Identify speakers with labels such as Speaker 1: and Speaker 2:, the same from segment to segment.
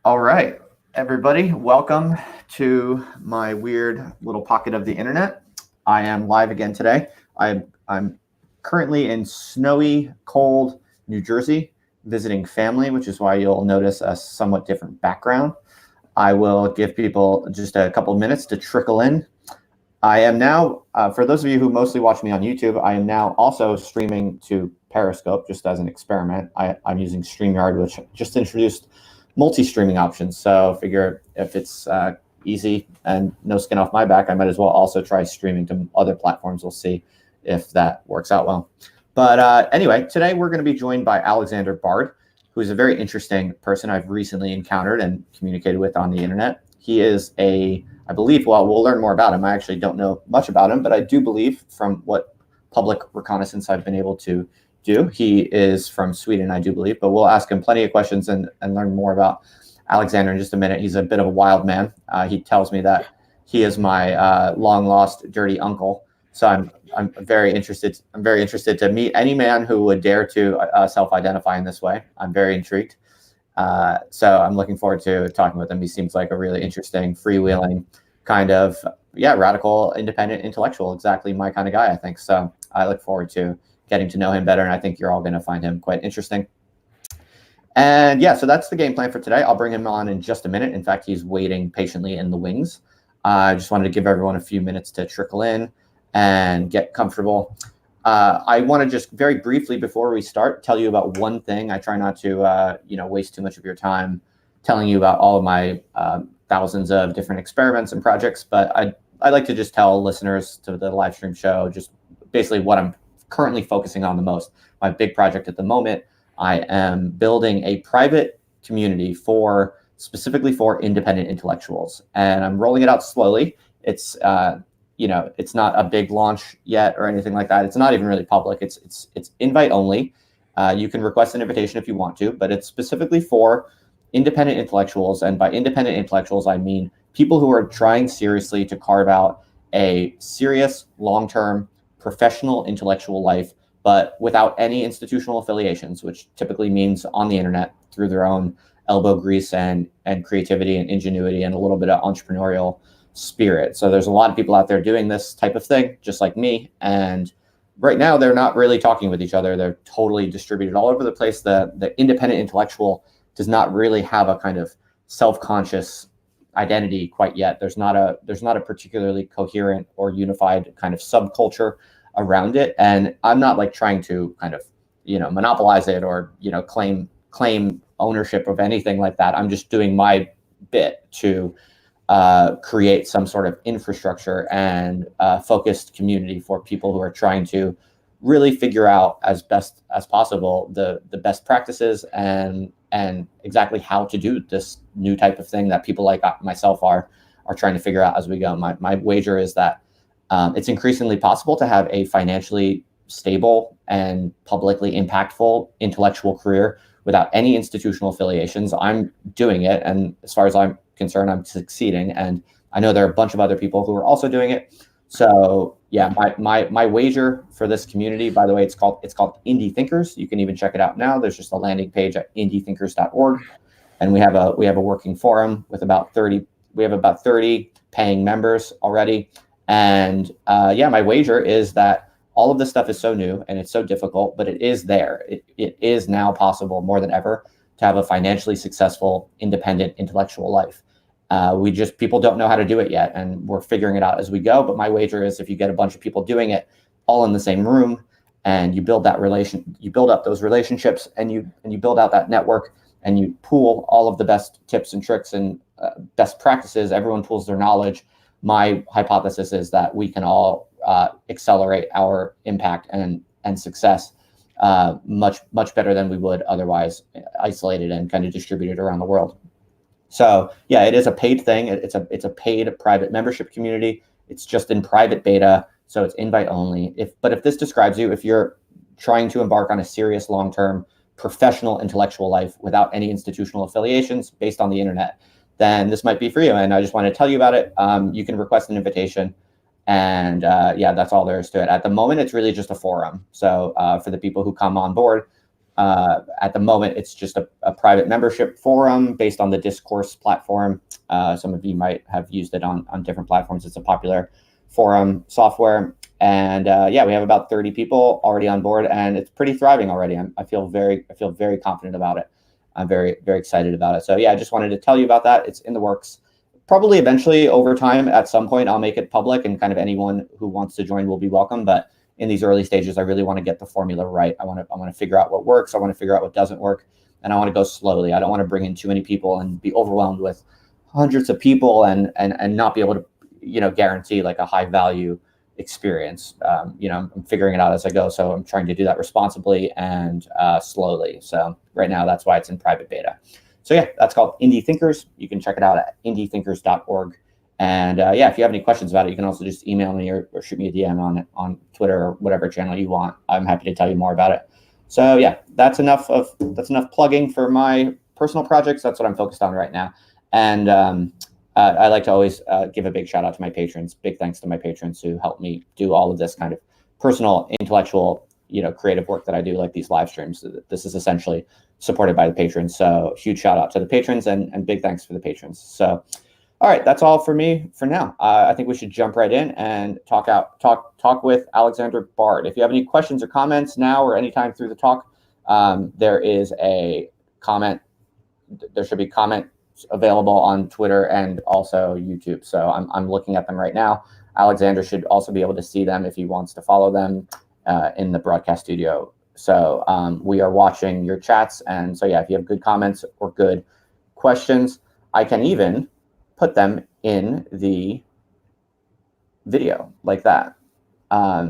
Speaker 1: All right, everybody, welcome to my weird little pocket of the internet. I am live again today. I'm currently in snowy, cold New Jersey visiting family, which is why you'll notice a somewhat different background. I will give people just a couple of minutes to trickle in. I am now, for those of you who mostly watch me on YouTube, I am now also streaming to Periscope just as an experiment. I'm using StreamYard, which just introduced multi-streaming options. So figure if it's easy and no skin off my back, I might as well also try streaming to other platforms. We'll see if that works out well. But anyway, today we're going to be joined by Alexander Bard, who is a very interesting person I've recently encountered and communicated with on the internet. He is I believe, well, we'll learn more about him. I actually don't know much about him, but I do believe from what public reconnaissance I've been able to do, he is from Sweden, I do believe, but we'll ask him plenty of questions and learn more about Alexander in just a minute. He's a bit of a wild man. He tells me that he is my long lost dirty uncle. So I'm very interested. I'm very interested to meet any man who would dare to self-identify in this way. I'm very intrigued. So I'm looking forward to talking with him. He seems like a really interesting, freewheeling kind of, radical, independent intellectual, exactly my kind of guy, I think. So I look forward to getting to know him better, and I think you're all going to find him quite interesting. And so that's the game plan for today. I'll bring him on in just a minute. In fact, he's waiting patiently in the wings. I just wanted to give everyone a few minutes to trickle in and get comfortable. I want to just very briefly, before we start, tell you about one thing. I try not to, waste too much of your time telling you about all of my thousands of different experiments and projects, but I like to just tell listeners to the live stream show just basically what I'm currently focusing on the most. My big project at the moment, I am building a private community specifically for independent intellectuals, and I'm rolling it out slowly. It's it's not a big launch yet or anything like that. It's not even really public. It's invite only. You can request an invitation if you want to, but it's specifically for independent intellectuals. And by independent intellectuals, I mean people who are trying seriously to carve out a serious, long-term, professional intellectual life, but without any institutional affiliations, which typically means on the internet through their own elbow grease and creativity and ingenuity and a little bit of entrepreneurial spirit. So there's a lot of people out there doing this type of thing, just like me. And right now, they're not really talking with each other. They're totally distributed all over the place. The independent intellectual does not really have a kind of self-conscious identity quite yet. There's not a particularly coherent or unified kind of subculture around it. And I'm not like trying to kind of, monopolize it or, claim ownership of anything like that. I'm just doing my bit to create some sort of infrastructure and focused community for people who are trying to really figure out as best as possible the best practices and exactly how to do this new type of thing that people like myself are trying to figure out as we go. My wager is that it's increasingly possible to have a financially stable and publicly impactful intellectual career without any institutional affiliations. I'm doing it, and as far as I'm concerned, I'm succeeding, and I know there are a bunch of other people who are also doing it. So my wager for this community, by the way, it's called Indie Thinkers. You can even check it out now. There's just a landing page at indiethinkers.org, and we have a working forum with about 30. We have about 30 paying members already, and my wager is that all of this stuff is so new and it's so difficult, but it is there. It is now possible more than ever to have a financially successful, independent intellectual life. People don't know how to do it yet, and we're figuring it out as we go. But my wager is if you get a bunch of people doing it all in the same room and you build up those relationships and you build out that network and you pool all of the best tips and tricks and best practices, everyone pools their knowledge. My hypothesis is that we can all accelerate our impact and success much better than we would otherwise, isolated and kind of distributed around the world. So it is a paid thing. It's a paid private membership community. It's just in private beta, so it's invite only. If this describes you, if you're trying to embark on a serious long-term professional intellectual life without any institutional affiliations based on the internet, then this might be for you. And I just want to tell you about it. You can request an invitation. And that's all there is to it. At the moment, it's really just a forum. So for the people who come on board, At the moment, it's just a private membership forum based on the Discourse platform. Some of you might have used it on different platforms. It's a popular forum software. And yeah, we have about 30 people already on board, and it's pretty thriving already. I feel very confident about it. I'm very excited about it. So yeah, I just wanted to tell you about that. It's in the works. Probably eventually over time, at some point, I'll make it public, and kind of anyone who wants to join will be welcome. But in these early stages, I really want to get the formula right. I want to figure out what works. I want to figure out what doesn't work, and I want to go slowly. I don't want to bring in too many people and be overwhelmed with hundreds of people and not be able to, you know, guarantee like a high value experience. You know, I'm figuring it out as I go, so I'm trying to do that responsibly and slowly. So right now, that's why it's in private beta. So yeah, that's called Indie Thinkers. You can check it out at indiethinkers.org. And yeah, if you have any questions about it, you can also just email me or shoot me a DM on Twitter or whatever channel you want. I'm happy to tell you more about it. So yeah, that's enough plugging for my personal projects. That's what I'm focused on right now. And I like to always give a big shout out to my patrons. Big thanks to my patrons who help me do all of this kind of personal, intellectual, you know, creative work that I do, like these live streams. This is essentially supported by the patrons. So huge shout out to the patrons and big thanks for the patrons. So, all right, that's all for me for now. I think we should jump right in and talk with Alexander Bard. If you have any questions or comments now or anytime through the talk, there is a comment. There should be comments available on Twitter and also YouTube. So I'm looking at them right now. Alexander should also be able to see them if he wants to follow them in the broadcast studio. So we are watching your chats. And so, yeah, if you have good comments or good questions, I can even put them in the video like that.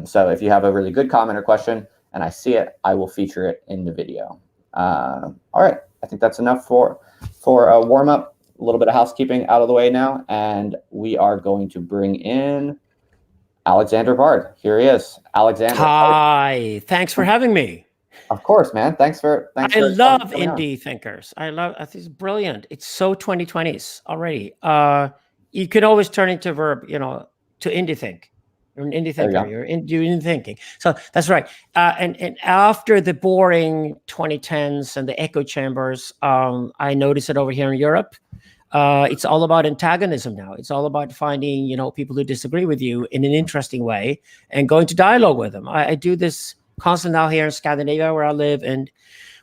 Speaker 1: So if you have a really good comment or question and I see it, I will feature it in the video. All right, I think that's enough for a warm up, a little bit of housekeeping out of the way now. And we are going to bring in Alexander Bard. Here he is. Alexander.
Speaker 2: Hi, thanks for having me.
Speaker 1: Of course, man. Thanks for
Speaker 2: I love indie thinkers. I think it's brilliant. It's so 2020s already. You can always turn into a verb, you know, to indie think. You're an indie thinker. You're in thinking. So that's right. And after the boring 2010s and the echo chambers, I noticed it over here in Europe. It's all about antagonism now. It's all about finding, you know, people who disagree with you in an interesting way and going to dialogue with them. I do this constant now here in Scandinavia where I live, and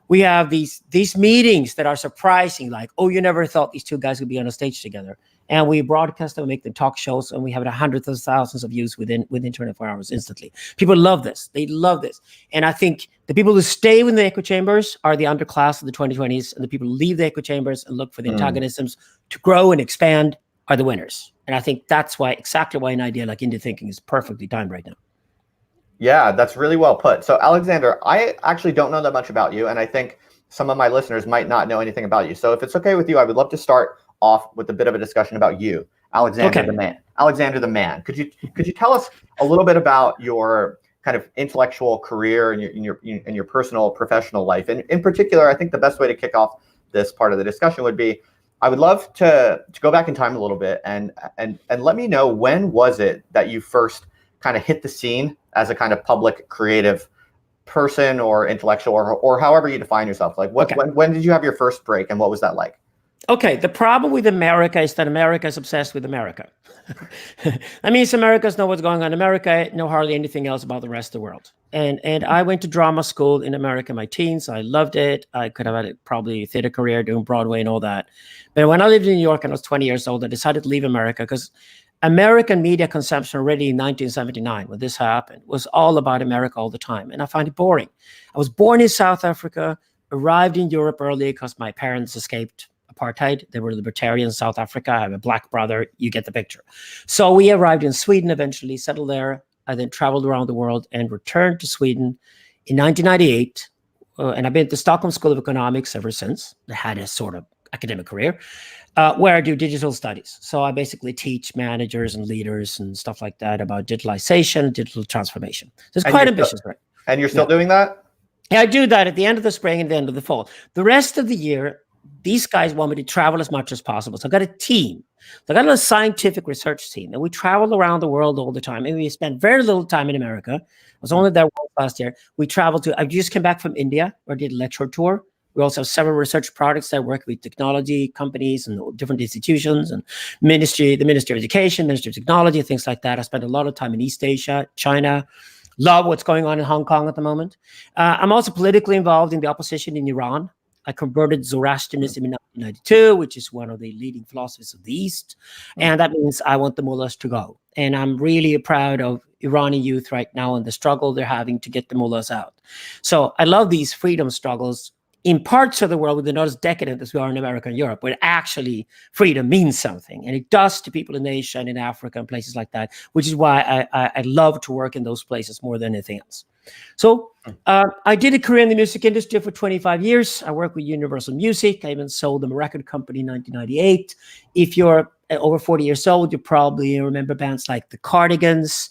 Speaker 2: we have these meetings that are surprising, like, oh, you never thought these two guys would be on a stage together. And we broadcast them, make them talk shows, and we have hundreds of thousands of views within 24 hours instantly. People love this. They love this. And I think the people who stay in the echo chambers are the underclass of the 2020s, and the people who leave the echo chambers and look for the antagonisms to grow and expand are the winners. And I think that's exactly why an idea like indie thinking is perfectly timed right now.
Speaker 1: Yeah, that's really well put. So Alexander, I actually don't know that much about you, and I think some of my listeners might not know anything about you. So if it's okay with you, I would love to start off with a bit of a discussion about you, Alexander the man. Alexander the man. Could you tell us a little bit about your kind of intellectual career and your personal professional life? And in particular, I think the best way to kick off this part of the discussion would be, I would love to go back in time a little bit and let me know, when was it that you first kind of hit the scene as a kind of public creative person or intellectual or however you define yourself? Like when did you have your first break and what was that like?
Speaker 2: Okay, the problem with America is that America is obsessed with America. That means Americans know what's going on in America, know hardly anything else about the rest of the world. And I went to drama school in America in my teens. I loved it. I could have had probably a theater career doing Broadway and all that. But when I lived in New York and I was 20 years old, I decided to leave America because American media consumption already in 1979, when this happened, was all about America all the time. And I find it boring. I was born in South Africa, arrived in Europe early because my parents escaped apartheid. They were libertarians in South Africa. I have a black brother. You get the picture. So we arrived in Sweden eventually, settled there. I then traveled around the world and returned to Sweden in 1998. And I've been at the Stockholm School of Economics ever since. I had a sort of academic career where I do digital studies. So I basically teach managers and leaders and stuff like that about digitalization, digital transformation. So it's quite ambitious, right?
Speaker 1: And you're still doing that?
Speaker 2: Yeah, I do that at the end of the spring and the end of the fall. The rest of the year, these guys want me to travel as much as possible. So I got a team. So I got a scientific research team, and we travel around the world all the time. And we spend very little time in America. I was only there once last year. We traveled to, I just came back from India, where I did a lecture tour. We also have several research projects that work with technology companies and different institutions and the Ministry of Education, Ministry of Technology, things like that. I spent a lot of time in East Asia, China. Love what's going on in Hong Kong at the moment. I'm also politically involved in the opposition in Iran. I converted Zoroastrianism in 1992, which is one of the leading philosophies of the East. And that means I want the mullahs to go. And I'm really proud of Iranian youth right now and the struggle they're having to get the mullahs out. So I love these freedom struggles in parts of the world where they're not as decadent as we are in America and Europe, where actually freedom means something. And it does to people in Asia and in Africa and places like that, which is why I love to work in those places more than anything else. So I did a career in the music industry for 25 years. I worked with Universal Music. I even sold them a record company in 1998. If you're over 40 years old, you probably remember bands like the Cardigans,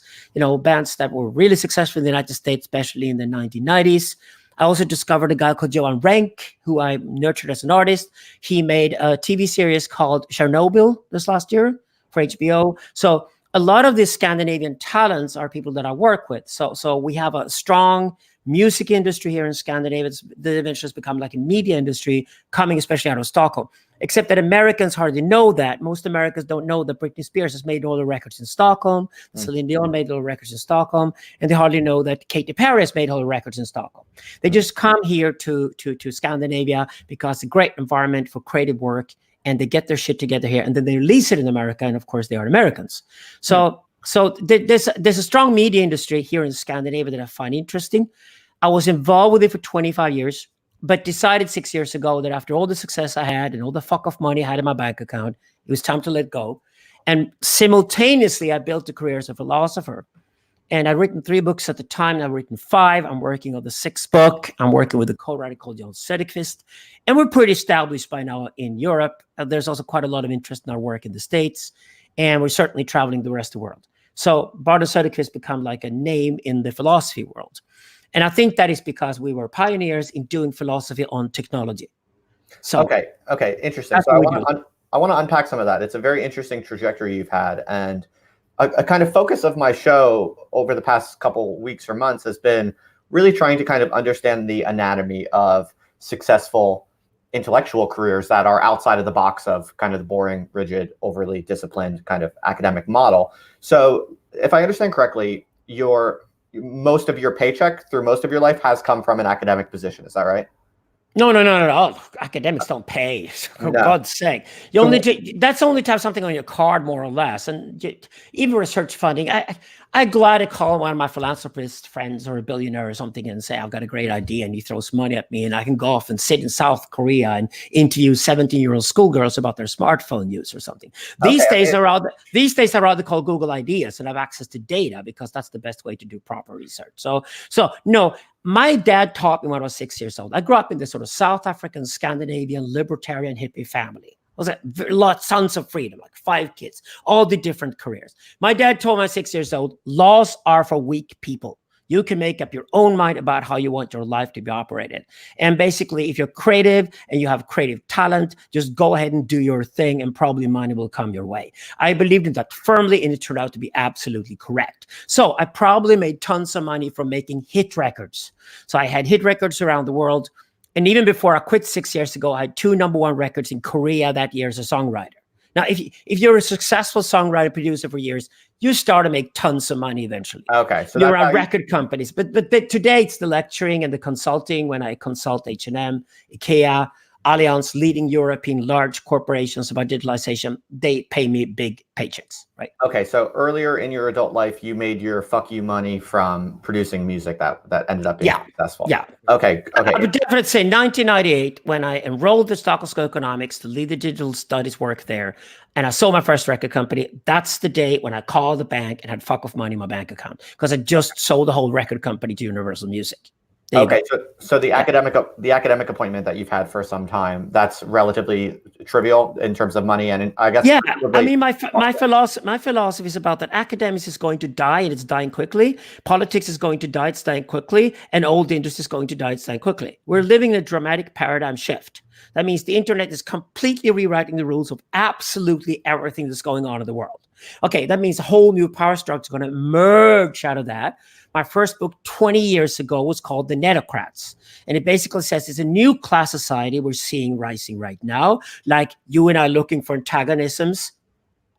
Speaker 2: bands that were really successful in the United States, especially in the 1990s. I also discovered a guy called Johan Renck, who I nurtured as an artist. He made a TV series called Chernobyl this last year for HBO. So a lot of these Scandinavian talents are people that I work with. So we have a strong music industry here in Scandinavia that eventually has become like a media industry coming especially out of Stockholm. Except that Americans hardly know that. Most Americans don't know that Britney Spears has made all the records in Stockholm. Celine Dion made all the records in Stockholm. And they hardly know that Katy Perry has made all the records in Stockholm. They just come here to Scandinavia because it's a great environment for creative work. And they get their shit together here. And then they release it in America. And of course, they are Americans. So there's a strong media industry here in Scandinavia that I find interesting. I was involved with it for 25 years. But decided 6 years ago that after all the success I had and all the fuck off money I had in my bank account, it was time to let go. And simultaneously, I built a career as a philosopher. And I'd written 3 books at the time. I've written 5. I'm working on the 6th book. I'm working with a co-writer called Jan Söderqvist. And we're pretty established by now in Europe. There's also quite a lot of interest in our work in the States. And we're certainly traveling the rest of the world. So Barton Söderqvist become like a name in the philosophy world. And I think that is because we were pioneers in doing philosophy on technology. So
Speaker 1: okay, interesting. So I want to unpack some of that. It's a very interesting trajectory you've had, and a kind of focus of my show over the past couple weeks or months has been really trying to kind of understand the anatomy of successful intellectual careers that are outside of the box of kind of the boring, rigid, overly disciplined kind of academic model. So if I understand correctly, most of your paycheck through most of your life has come from an academic position. Is that right?
Speaker 2: No. Oh, academics don't pay. For God's sake. That's only to have something on your card, more or less. And even research funding, I'm glad to call one of my philanthropist friends or a billionaire or something and say, I've got a great idea. And he throws money at me and I can go off and sit in South Korea and interview 17-year-old schoolgirls about their smartphone use or something. These days, I rather call Google Ideas and have access to data because that's the best way to do proper research. So no, my dad taught me when I was 6 years old. I grew up in this sort of South African, Scandinavian, libertarian hippie family. Was tons of freedom, like 5 kids, all the different careers. My dad told me at 6 years old, laws are for weak people. You can make up your own mind about how you want your life to be operated. And basically, if you're creative and you have creative talent, just go ahead and do your thing and probably money will come your way. I believed in that firmly and it turned out to be absolutely correct. So I probably made tons of money from making hit records. So I had hit records around the world. And even before I quit 6 years ago, I had 2 #1 records in Korea that year as a songwriter. Now, if you're a successful songwriter, producer for years, you start to make tons of money eventually.
Speaker 1: Okay, so
Speaker 2: you're around record companies. But today it's the lecturing and the consulting. When I consult H&M, IKEA, Allianz, leading European large corporations about digitalization, they pay me big paychecks, right?
Speaker 1: Okay, so earlier in your adult life, you made your fuck you money from producing music that ended up being successful.
Speaker 2: Yeah.
Speaker 1: Okay.
Speaker 2: I would definitely say 1998, when I enrolled at Stockholm School of Economics to lead the digital studies work there, and I sold my first record company, that's the day when I called the bank and had fuck off money in my bank account because I just sold the whole record company to Universal Music.
Speaker 1: Okay, so the academic appointment that you've had for some time, that's relatively trivial in terms of money, and I guess
Speaker 2: Yeah, I mean, my philosophy is about that academics is going to die, and it's dying quickly. Politics is going to die, it's dying quickly, and old industry is going to die, it's dying quickly. We're living in a dramatic paradigm shift. That means the internet is completely rewriting the rules of absolutely everything that's going on in the world. Okay, that means a whole new power structure is going to emerge out of that. My first book 20 years ago was called The Netocrats. And it basically says it's a new class society we're seeing rising right now. Like you and I looking for antagonisms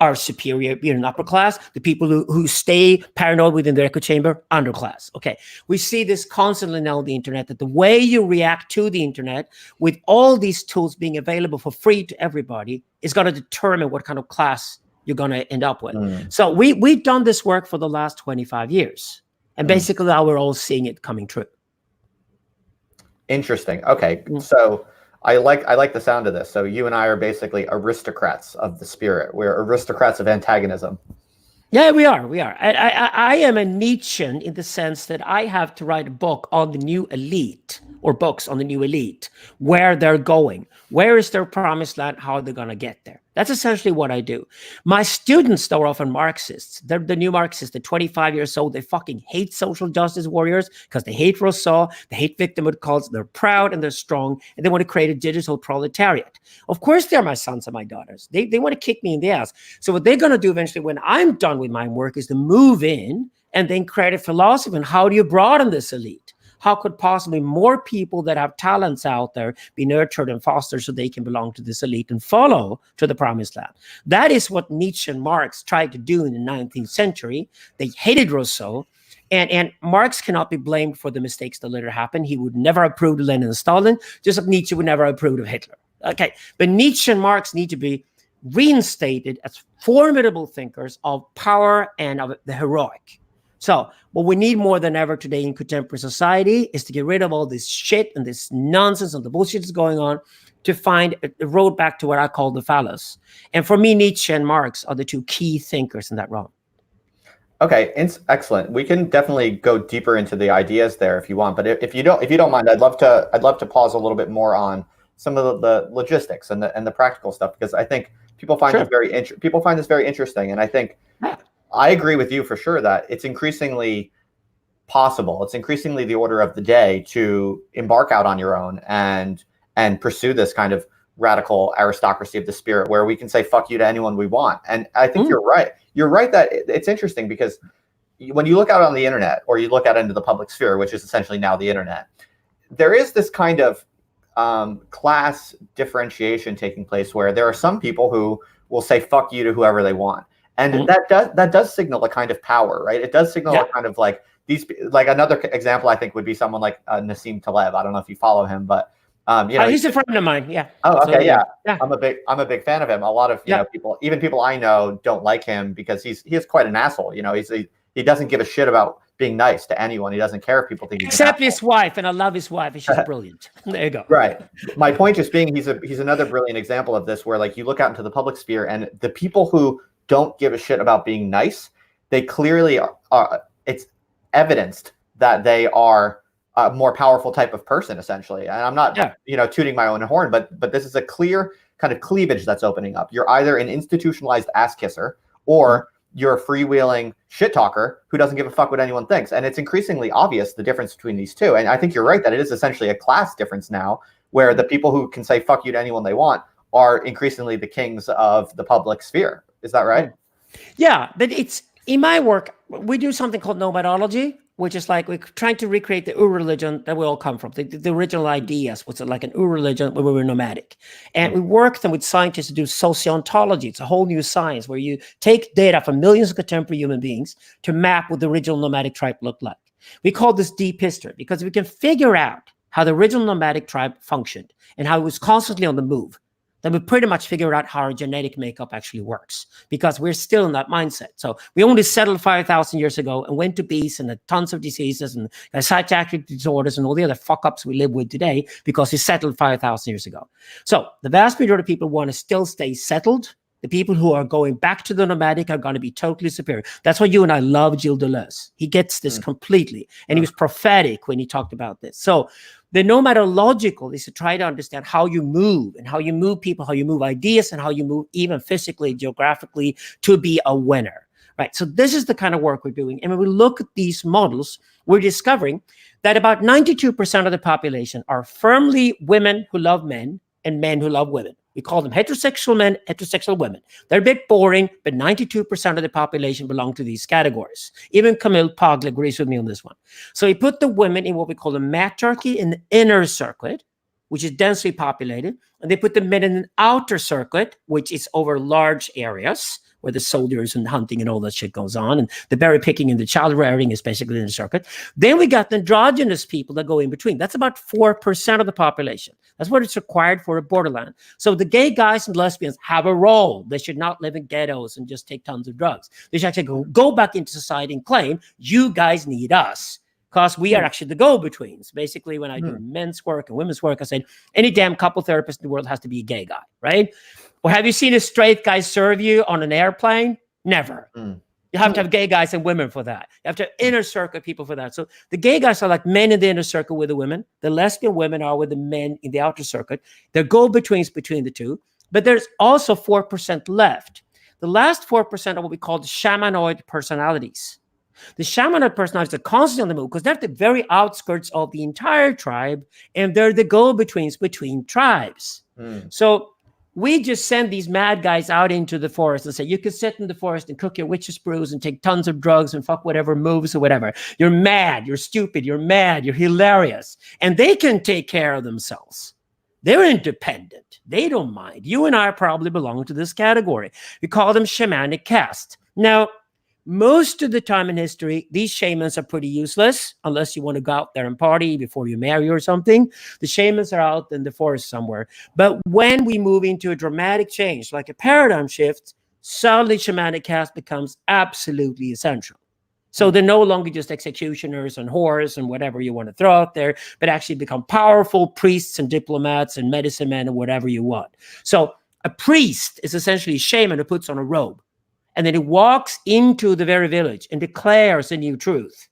Speaker 2: are superior, an upper class. The people who stay paranoid within their echo chamber, underclass. Okay, we see this constantly now on the internet, that the way you react to the internet with all these tools being available for free to everybody is going to determine what kind of class you're going to end up with. So we've done this work for the last 25 years. And basically now we're all seeing it coming true.
Speaker 1: Interesting. Okay. So I like the sound of this. So you and I are basically aristocrats of the spirit. We're aristocrats of antagonism.
Speaker 2: Yeah, we are. I am a Nietzschean in the sense that I have to write a book on the new elite, or books on the new elite, where they're going. Where is their promised land? How are they going to get there? That's essentially what I do. My students, though, are often Marxists. They're the new Marxists. They're 25 years old. They fucking hate social justice warriors because they hate Rousseau. They hate victimhood cults. They're proud and they're strong. And they want to create a digital proletariat. Of course, they're my sons and my daughters. They want to kick me in the ass. So what they're going to do eventually when I'm done with my work is to move in and then create a philosophy on how do you broaden this elite? How could possibly more people that have talents out there be nurtured and fostered so they can belong to this elite and follow to the promised land? That is what Nietzsche and Marx tried to do in the 19th century. They hated Rousseau. And Marx cannot be blamed for the mistakes that later happened. He would never approve of Lenin and Stalin, just like Nietzsche would never approve of Hitler. Okay, but Nietzsche and Marx need to be reinstated as formidable thinkers of power and of the heroic. So what we need more than ever today in contemporary society is to get rid of all this shit and this nonsense and the bullshit that's going on to find a road back to what I call the phallus. And for me, Nietzsche and Marx are the two key thinkers in that realm.
Speaker 1: Okay, excellent. We can definitely go deeper into the ideas there if you want, but if you don't mind, I'd love to pause a little bit more on some of the logistics and the practical stuff, because I think people find this very interesting, and I think I agree with you for sure that it's increasingly possible. It's increasingly the order of the day to embark out on your own and pursue this kind of radical aristocracy of the spirit where we can say fuck you to anyone we want. And I think you're right. You're right that it's interesting because when you look out on the internet or you look out into the public sphere, which is essentially now the internet, there is this kind of class differentiation taking place where there are some people who will say fuck you to whoever they want. And that does signal a kind of power, right? It does signal a kind of like these, like another example I think would be someone like Nassim Taleb. I don't know if you follow him, but
Speaker 2: he's a friend of mine. Yeah.
Speaker 1: Oh, okay, yeah. I'm a big fan of him. A lot of people, even people I know, don't like him because he is quite an asshole. He doesn't give a shit about being nice to anyone. He doesn't care if people think he's
Speaker 2: except his wife, and I love his wife. She's brilliant. There you go.
Speaker 1: Right. My point just being, he's another brilliant example of this, where like you look out into the public sphere and the people who don't give a shit about being nice, they clearly are. It's evidenced that they are a more powerful type of person, essentially. And I'm not, tooting my own horn, but this is a clear kind of cleavage that's opening up. You're either an institutionalized ass kisser or you're a freewheeling shit talker who doesn't give a fuck what anyone thinks. And it's increasingly obvious the difference between these two. And I think you're right that it is essentially a class difference now, where the people who can say fuck you to anyone they want are increasingly the kings of the public sphere. Is that right?
Speaker 2: Yeah, but it's in my work, we do something called nomadology, which is like we're trying to recreate the Ur-religion that we all come from. The original ideas was like an Ur-religion where we were nomadic. And we work then with scientists to do sociontology. It's a whole new science where you take data from millions of contemporary human beings to map what the original nomadic tribe looked like. We call this deep history because we can figure out how the original nomadic tribe functioned and how it was constantly on the move. Then we pretty much figure out how our genetic makeup actually works because we're still in that mindset. So we only settled 5,000 years ago and went to beasts and had tons of diseases and psychiatric disorders and all the other fuck-ups we live with today because we settled 5,000 years ago. So the vast majority of people want to still stay settled. the people who are going back to the nomadic are going to be totally superior. That's why you and I love Gilles Deleuze. He gets this completely. And he was prophetic when he talked about this. So the nomadological is to try to understand how you move and how you move people, how you move ideas, and how you move even physically, geographically to be a winner, right? So this is the kind of work we're doing. And when we look at these models, we're discovering that about 92% of the population are firmly women who love men and men who love women. We call them heterosexual men, heterosexual women. They're a bit boring, but 92% of the population belong to these categories. Even Camille Paglia agrees with me on this one. So we put the women in what we call the matriarchy in the inner circuit, which is densely populated, and they put the men in an outer circuit, which is over large areas, where the soldiers and hunting and all that shit goes on, and the berry picking and the child rearing is basically in the circuit. Then we got the androgynous people that go in between. That's about 4% of the population. That's what it's required for a borderland. So the gay guys and lesbians have a role. They should not live in ghettos and just take tons of drugs. They should actually go back into society and claim, you guys need us, because we are actually the go-betweens. Basically, when I do men's work and women's work, I said, any damn couple therapist in the world has to be a gay guy, right? Or have you seen a straight guy serve you on an airplane? Never. You have to have gay guys and women for that. You have to have inner circle people for that. So the gay guys are like men in the inner circle with the women. The lesbian women are with the men in the outer circuit. They're go-betweens between the two. But there's also 4% left. The last 4% are what we call the shamanoid personalities. The shamanoid personalities are constantly on the move because they're at the very outskirts of the entire tribe, and they're the go-betweens between tribes. So we just send these mad guys out into the forest and say, you can sit in the forest and cook your witch's brews and take tons of drugs and fuck whatever moves or whatever. You're mad, you're stupid, you're mad, you're hilarious. And they can take care of themselves. They're independent. They don't mind. You and I probably belong to this category. We call them shamanic caste. Now, most of the time in history, these shamans are pretty useless unless you want to go out there and party before you marry or something. The shamans are out in the forest somewhere. But when we move into a dramatic change, like a paradigm shift, suddenly shamanic caste becomes absolutely essential. So they're no longer just executioners and whores and whatever you want to throw out there, but actually become powerful priests and diplomats and medicine men and whatever you want. So a priest is essentially a shaman who puts on a robe. And then he walks into the very village and declares a new truth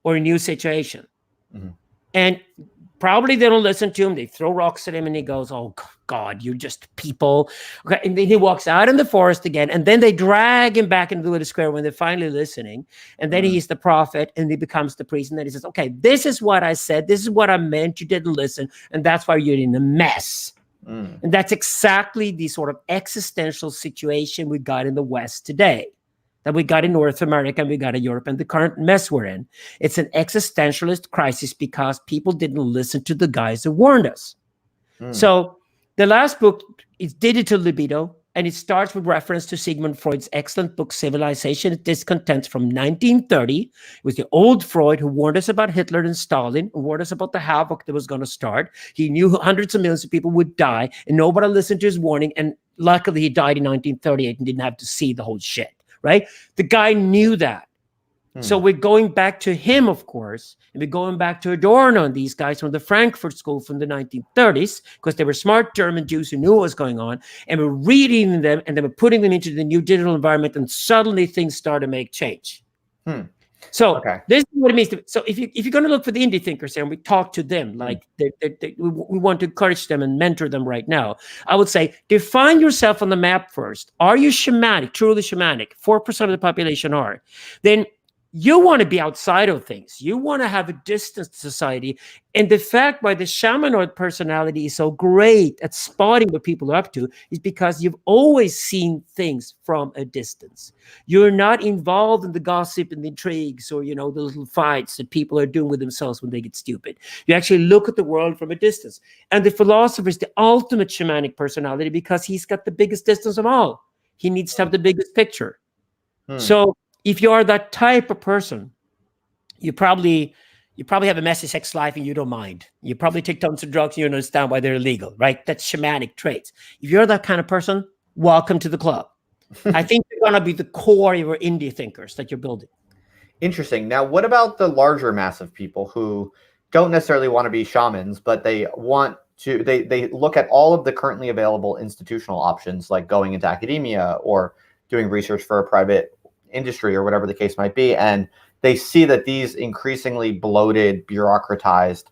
Speaker 2: or a new situation. And probably they don't listen to him. They throw rocks at him and he goes, oh, God, you're just people. Okay. And then he walks out in the forest again. And then they drag him back into the village square when they're finally listening. And then he's the prophet and he becomes the priest. And then he says, okay, this is what I said. This is what I meant. You didn't listen. And that's why you're in a mess. And that's exactly the sort of existential situation we got in the West today, that we got in North America and we got in Europe, and the current mess we're in. It's an existentialist crisis because people didn't listen to the guys who warned us. So the last book is Digital Libido, and it starts with reference to Sigmund Freud's excellent book, Civilization and Discontent from 1930. It was the old Freud who warned us about Hitler and Stalin, and warned us about the havoc that was going to start. He knew hundreds of millions of people would die, and nobody listened to his warning. And luckily, he died in 1938 and didn't have to see the whole shit, right? The guy knew that. So we're going back to him, of course, and we're going back to Adorno and these guys from the Frankfurt School from the 1930s, because they were smart German Jews who knew what was going on, and we're reading them, and then we're putting them into the new digital environment, and suddenly things start to make change. So this is what it means to. So if you're going to look for the indie thinkers here, and we talk to them, like we want to encourage them and mentor them right now, I would say define yourself on the map first. Are you shamanic, truly shamanic? 4% of the population are. Then you want to be outside of things. You want to have a distanced society. And the fact why the shamanoid personality is so great at spotting what people are up to is because you've always seen things from a distance. You're not involved in the gossip and the intrigues or, the little fights that people are doing with themselves when they get stupid. You actually look at the world from a distance. And the philosopher is the ultimate shamanic personality because he's got the biggest distance of all. He needs to have the biggest picture. So if you are that type of person, you probably have a messy sex life and you don't mind. You probably take tons of drugs and you don't understand why they're illegal, right? That's shamanic traits. If you're that kind of person, welcome to the club. I think you're going to be the core of your indie thinkers that you're building.
Speaker 1: Interesting. Now, what about the larger mass of people who don't necessarily want to be shamans, but they want they look at all of the currently available institutional options, like going into academia or doing research for a private industry or whatever the case might be, and they see that these increasingly bloated, bureaucratized,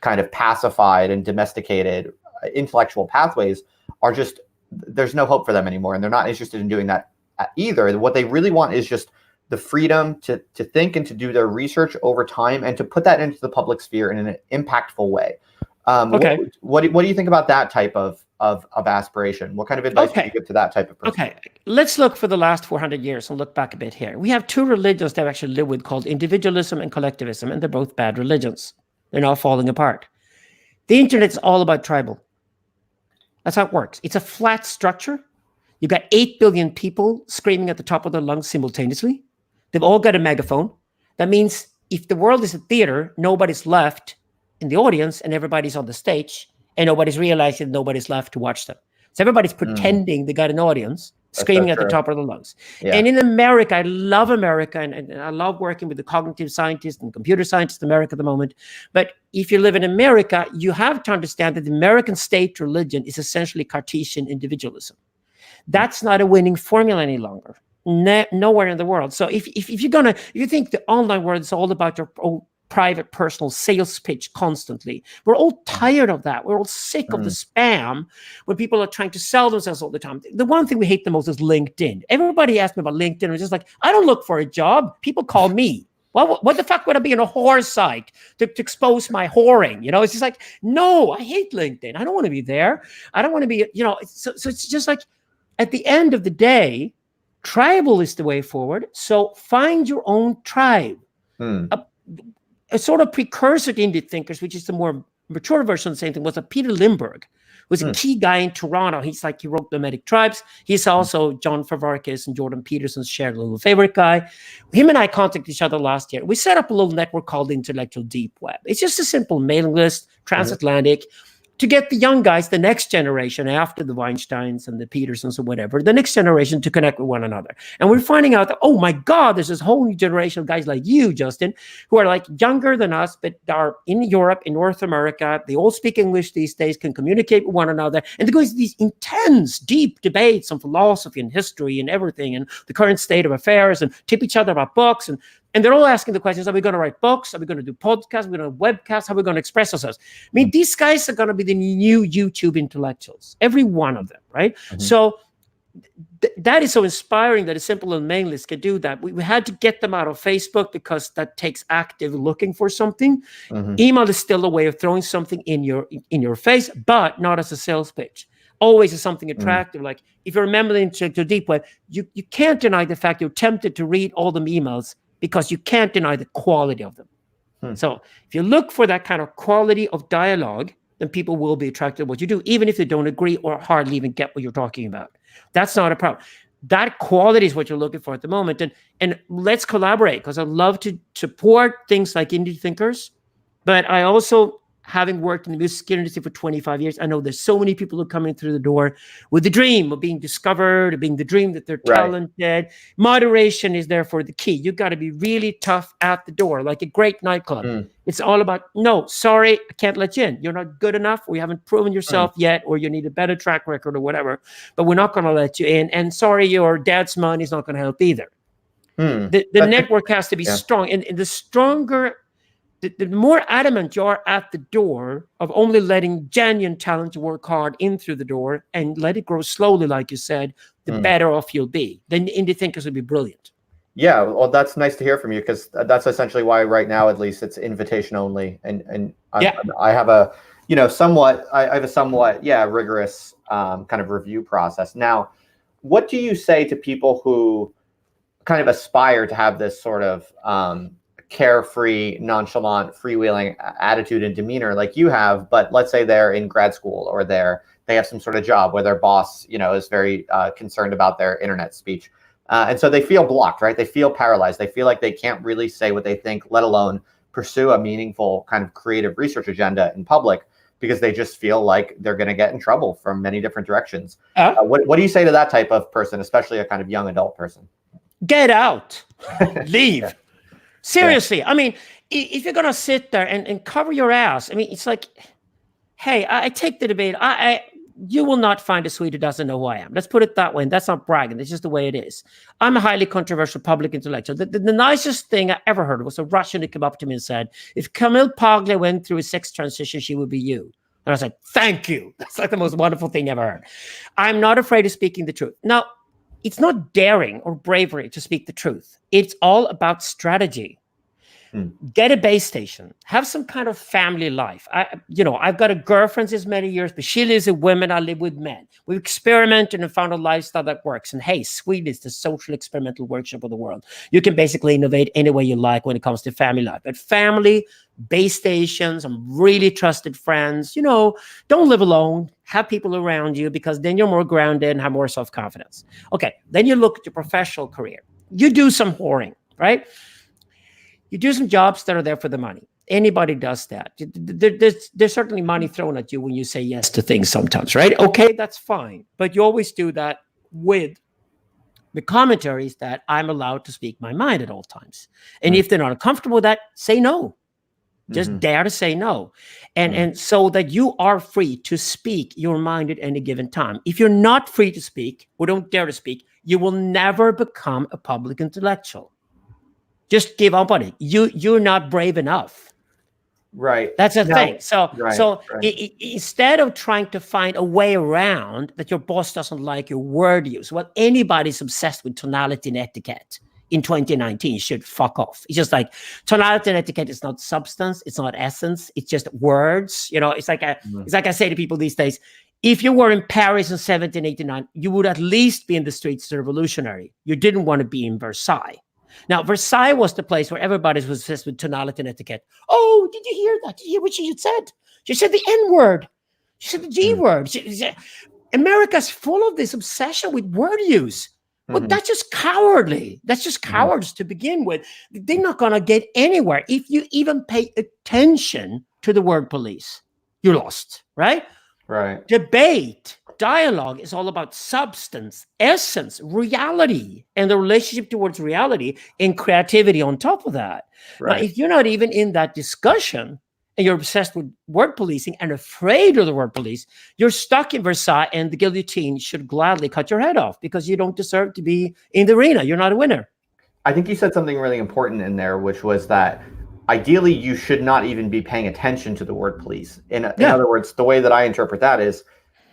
Speaker 1: kind of pacified and domesticated intellectual pathways are just, there's no hope for them anymore, and they're not interested in doing that either. What they really want is just the freedom to think and to do their research over time and to put that into the public sphere in an impactful way.
Speaker 2: Okay.
Speaker 1: What do you think about that type of aspiration? What kind of advice would you give to that type of person?
Speaker 2: Okay, let's look for the last 400 years and look back a bit here. We have two religions that we actually live with called individualism and collectivism, and they're both bad religions. They're now falling apart. The internet is all about tribal. That's how it works. It's a flat structure. You've got 8 billion people screaming at the top of their lungs simultaneously. They've all got a megaphone. That means if the world is a theater, nobody's left in the audience and everybody's on the stage, and nobody's realizing nobody's left to watch them. So everybody's pretending they got an audience, screaming at the top of their lungs. Yeah. And in America, I love America, and I love working with the cognitive scientists and computer scientists in America at the moment. But if you live in America, you have to understand that the American state religion is essentially Cartesian individualism. That's not a winning formula any longer. Nowhere in the world. So if you think the online world is all about your own private personal sales pitch constantly, we're all tired of that. We're all sick of the spam when people are trying to sell themselves all the time. The one thing we hate the most is LinkedIn. Everybody asks me about LinkedIn. It's just like, I don't look for a job. People call me. Well, what the fuck would I be on a whore site to expose my whoring? You know, it's just like, no, I hate LinkedIn. I don't want to be there. I don't want to be, so it's just like, at the end of the day, tribal is the way forward. So find your own tribe. A sort of precursor to indie thinkers, which is the more mature version of the same thing, was a Peter Lindbergh, who was a key guy in Toronto. He wrote Nomadic Tribes. He's also John Favarkis and Jordan Peterson's shared little favorite guy. Him and I contacted each other last year. We set up a little network called the Intellectual Deep Web. It's just a simple mailing list, transatlantic, to get the young guys, the next generation after the Weinsteins and the Petersons or whatever, the next generation to connect with one another. And we're finding out that, oh my God, there's this whole new generation of guys like you, Justin, who are like younger than us, but are in Europe, in North America. They all speak English these days, can communicate with one another. And there goes these intense, deep debates on philosophy and history and everything and the current state of affairs, and tip each other about books. And they're all asking the questions, are we going to write books? Are we going to do podcasts? Are we going to webcasts? How are we going to express ourselves? I mean, these guys are going to be the new YouTube intellectuals, every one of them, right? So that is so inspiring that a simple little mailing list can do that. We had to get them out of Facebook because that takes active looking for something. Email is still a way of throwing something in your face, but not as a sales pitch. Always as something attractive. Like if you remember the Intellectual Deep Web, you can't deny the fact you're tempted to read all the emails because you can't deny the quality of them. So if you look for that kind of quality of dialogue, then people will be attracted to what you do, even if they don't agree or hardly even get what you're talking about. That's not a problem. That quality is what you're looking for at the moment. And let's collaborate, because I love to support things like indie thinkers. But I also, having worked in the music industry for 25 years, I know there's so many people who are coming through the door with the dream of being discovered, of being the dream that they're talented. Moderation is therefore the key. You've got to be really tough at the door, like a great nightclub. It's all about, no, sorry, I can't let you in. You're not good enough, or you haven't proven yourself yet, or you need a better track record or whatever, but we're not going to let you in. And sorry, your dad's money is not going to help either. The network has to be strong. And the stronger, the more adamant you are at the door of only letting genuine talent work hard in through the door and let it grow slowly, like you said, the better off you'll be. Then indie thinkers will be brilliant.
Speaker 1: Yeah, well, that's nice to hear from you, because that's essentially why right now, at least, it's invitation only. And I have a, somewhat rigorous kind of review process. Now, what do you say to people who kind of aspire to have this sort of carefree, nonchalant, freewheeling attitude and demeanor like you have, but let's say they're in grad school, or they have some sort of job where their boss, is very concerned about their internet speech. And so they feel blocked, right? They feel paralyzed. They feel like they can't really say what they think, let alone pursue a meaningful kind of creative research agenda in public, because they just feel like they're going to get in trouble from many different directions. What do you say to that type of person, especially a kind of young adult person?
Speaker 2: Get out. Leave. Seriously. I mean, if you're going to sit there and cover your ass, I mean, it's like, hey, I take the debate. You will not find a Swede who doesn't know who I am. Let's put it that way. And that's not bragging. That's just the way it is. I'm a highly controversial public intellectual. The nicest thing I ever heard was a Russian who came up to me and said, if Camille Paglia went through a sex transition, she would be you. And I was like, thank you. That's like the most wonderful thing I've ever heard. I'm not afraid of speaking the truth. Now, it's not daring or bravery to speak the truth. It's all about strategy. Get a base station, have some kind of family life. I've got a girlfriend since many years, but she lives with women, I live with men. We've experimented and found a lifestyle that works. And hey, Sweden is the social experimental workshop of the world. You can basically innovate any way you like when it comes to family life. But family, base stations, some really trusted friends, don't live alone, have people around you, because then you're more grounded and have more self-confidence. Okay, then you look at your professional career. You do some whoring, right? You do some jobs that are there for the money. Anybody does that. There's certainly money thrown at you when you say yes to things sometimes, right? Okay, that's fine. But you always do that with the commentaries that I'm allowed to speak my mind at all times. And if they're not comfortable with that, say no. Just dare to say no. And so that you are free to speak your mind at any given time. If you're not free to speak or don't dare to speak, you will never become a public intellectual. Just give up on it. You're not brave enough.
Speaker 1: Right.
Speaker 2: That's the thing. So
Speaker 1: Right.
Speaker 2: Instead of trying to find a way around that your boss doesn't like your word use, well, anybody's obsessed with tonality and etiquette in 2019 should fuck off. It's just like tonality and etiquette is not substance. It's not essence. It's just words. It's like I say to people these days, if you were in Paris in 1789, you would at least be in the streets of the revolutionary. You didn't want to be in Versailles. Now, Versailles was the place where everybody was obsessed with tonality and etiquette. Oh, did you hear that? Did you hear what she said? She said the N word. She said the G word. America's full of this obsession with word use. Well, that's just cowardly. That's just cowards to begin with. They're not going to get anywhere. If you even pay attention to the word police, you're lost, right?
Speaker 1: Right.
Speaker 2: Debate, dialogue is all about substance, essence, reality, and the relationship towards reality and creativity on top of that. Right. Now, if you're not even in that discussion and you're obsessed with word policing and afraid of the word police, you're stuck in Versailles, and the guillotine should gladly cut your head off because you don't deserve to be in the arena. You're not a winner.
Speaker 1: I think you said something really important in there, which was that ideally you should not even be paying attention to the word police. In other words, the way that I interpret that is,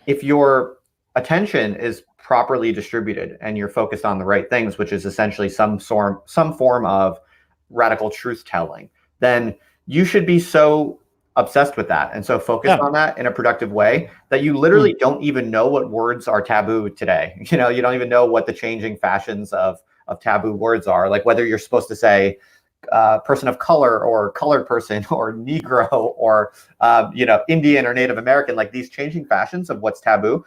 Speaker 1: if your attention is properly distributed and you're focused on the right things, which is essentially some form of radical truth telling, then you should be so obsessed with that and so focused on that in a productive way that you literally don't even know what words are taboo today. You don't even know what the changing fashions of taboo words are, like whether you're supposed to say person of color or colored person or Negro or Indian or Native American, like these changing fashions of what's taboo.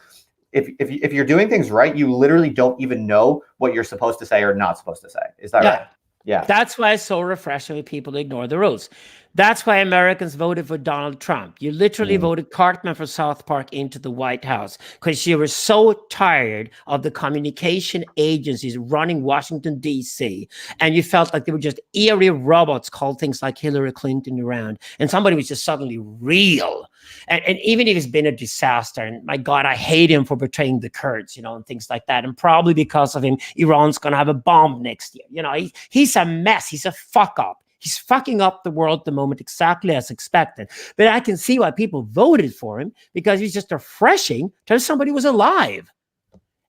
Speaker 1: If you're doing things right, you literally don't even know what you're supposed to say or not supposed to say. Is that right? Yeah.
Speaker 2: That's why it's so refreshing when people ignore the rules. That's why Americans voted for Donald Trump. You literally voted Cartman from South Park into the White House because you were so tired of the communication agencies running Washington, D.C. And you felt like they were just eerie robots called things like Hillary Clinton around. And somebody was just suddenly real. And even if it's been a disaster, and my God, I hate him for betraying the Kurds, and things like that. And probably because of him, Iran's going to have a bomb next year. He's a mess. He's a fuck up. He's fucking up the world at the moment exactly as expected. But I can see why people voted for him, because he's just refreshing to have somebody who was alive.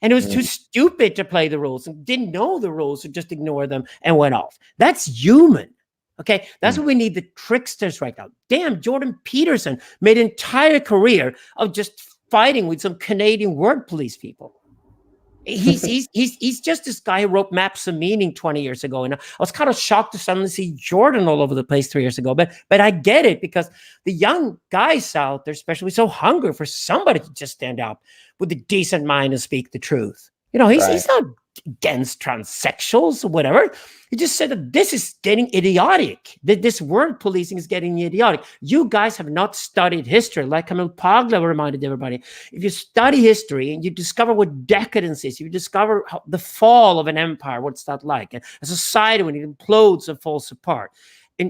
Speaker 2: And it was too stupid to play the rules and didn't know the rules, or just ignore them and went off. That's human. Okay, that's what we need, the tricksters right now. Damn, Jordan Peterson made an entire career of just fighting with some Canadian word police people. He's just this guy who wrote Maps of Meaning 20 years ago. And I was kind of shocked to suddenly see Jordan all over the place 3 years ago. But I get it, because the young guys out there, especially, so hungry for somebody to just stand up with a decent mind and speak the truth. He's not against transsexuals or whatever. He just said that this is getting idiotic, that this word policing is getting idiotic. You guys have not studied history, like Camille Paglia reminded everybody. If you study history and you discover what decadence is, you discover the fall of an empire, what's that like? A society when it implodes and falls apart.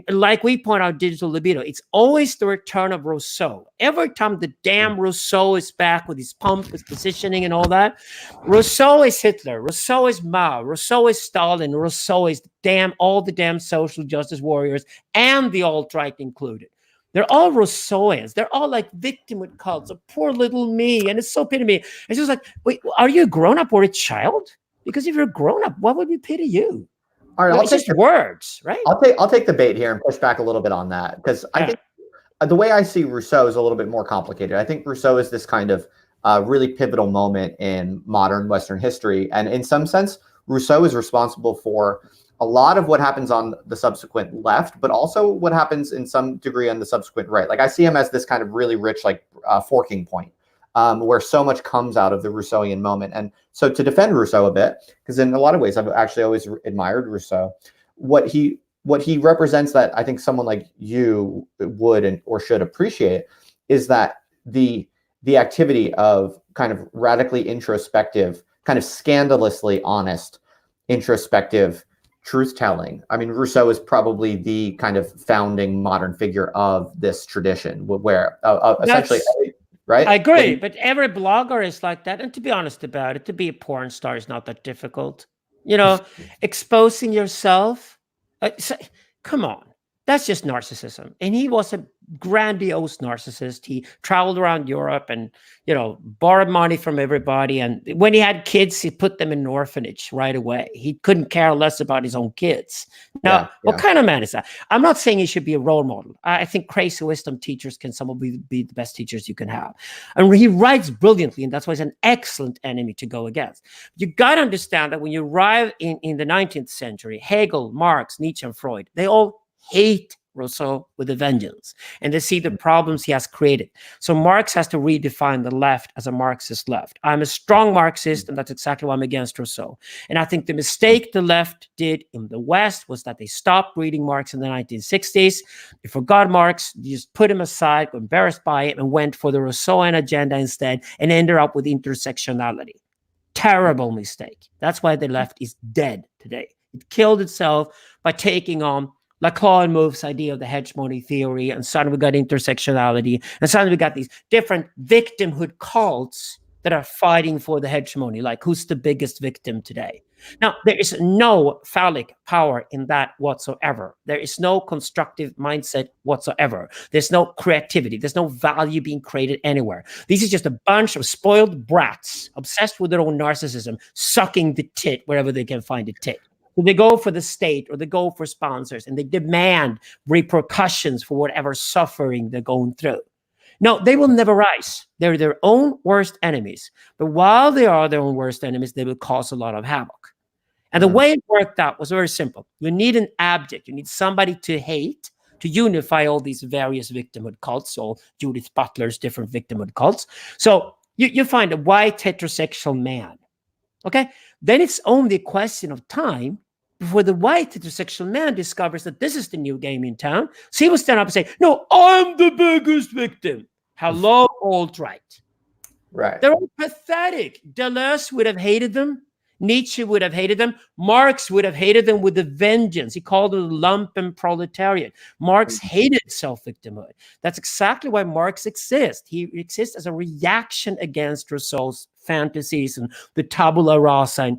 Speaker 2: like we point out, digital libido, it's always the return of Rousseau. Every time the damn Rousseau is back with his pump, his positioning and all that, Rousseau is Hitler, Rousseau is Mao, Rousseau is Stalin, Rousseau is all the damn social justice warriors and the alt-right included. They're all Rousseauians. They're all like victimhood cults of poor little me. And it's so pity me. It's just like, wait, are you a grown-up or a child? Because if you're a grown-up, why would we pity you?
Speaker 1: All right,
Speaker 2: it's just words, right?
Speaker 1: I'll take the bait here and push back a little bit on that, because I think the way I see Rousseau is a little bit more complicated. I think Rousseau is this kind of really pivotal moment in modern Western history. And in some sense, Rousseau is responsible for a lot of what happens on the subsequent left, but also what happens in some degree on the subsequent right. Like I see him as this kind of really rich, like forking point, where so much comes out of the Rousseauian moment. And so to defend Rousseau a bit, because in a lot of ways, I've actually always admired Rousseau, what he represents that I think someone like you would or should appreciate is that the activity of kind of radically introspective, kind of scandalously honest, introspective truth-telling. I mean, Rousseau is probably the kind of founding modern figure of this tradition, where essentially, right?
Speaker 2: I agree, but every blogger is like that. And to be honest about it, to be a porn star is not that difficult. You know, exposing yourself. Come on, that's just narcissism. And he was a grandiose narcissist. He traveled around Europe and, you know, borrowed money from everybody. And when he had kids, he put them in an orphanage right away. He couldn't care less about his own kids. Now, what kind of man is that? I'm not saying he should be a role model. I think crazy wisdom teachers can some of be the best teachers you can have. And he writes brilliantly, and that's why he's an excellent enemy to go against. You got to understand that when you arrive in the 19th century, Hegel, Marx, Nietzsche, and Freud, they all hate Rousseau with a vengeance, and they see the problems he has created. So Marx has to redefine the left as a Marxist left. I'm a strong Marxist, and that's exactly why I'm against Rousseau. And I think the mistake the left did in the West was that they stopped reading Marx in the 1960s. They forgot Marx, they just put him aside, were embarrassed by it, and went for the Rousseauian agenda instead, and ended up with intersectionality. Terrible mistake. That's why the left is dead today. It killed itself by taking on Lacan moves idea of the hegemony theory, and suddenly we got intersectionality, and suddenly we got these different victimhood cults that are fighting for the hegemony, like who's the biggest victim today. Now, there is no phallic power in that whatsoever. There is no constructive mindset whatsoever. There's no creativity. There's no value being created anywhere. This is just a bunch of spoiled brats obsessed with their own narcissism, sucking the tit wherever they can find a tit. So they go for the state or they go for sponsors and they demand repercussions for whatever suffering they're going through. No, they will never rise. They're their own worst enemies. But while they are their own worst enemies, they will cause a lot of havoc. And the way it worked out was very simple. You need an abject. You need somebody to hate to unify all these various victimhood cults, all Judith Butler's different victimhood cults. So you find a white heterosexual man. Okay? Then it's only a question of time before the white heterosexual man discovers that this is the new game in town. So he will stand up and say, no, I'm the biggest victim. Hello, alt-right.
Speaker 1: Right.
Speaker 2: They're all pathetic. Deleuze would have hated them. Nietzsche would have hated them. Marx would have hated them with a vengeance. He called them the lumpen proletariat. Marx hated self-victimhood. That's exactly why Marx exists. He exists as a reaction against Rousseau's fantasies and the tabula rasa.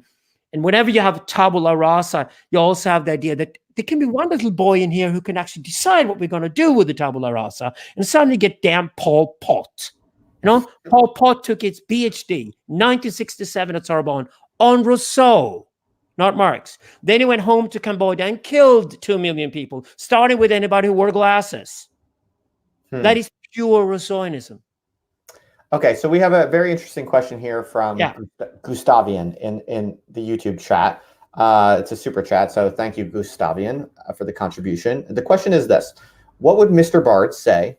Speaker 2: And whenever you have tabula rasa, you also have the idea that there can be one little boy in here who can actually decide what we're going to do with the tabula rasa, and suddenly get damn Pol Pot. You know, Pol Pot took his PhD, 1967 at Sorbonne, on Rousseau, not Marx. Then he went home to Cambodia and killed 2 million people, starting with anybody who wore glasses. That is pure Rousseauianism.
Speaker 1: Okay, so we have a very interesting question here from Gustavian in the YouTube chat. It's a super chat, so thank you, Gustavian, for the contribution. The question is this: what would Mr. Bard say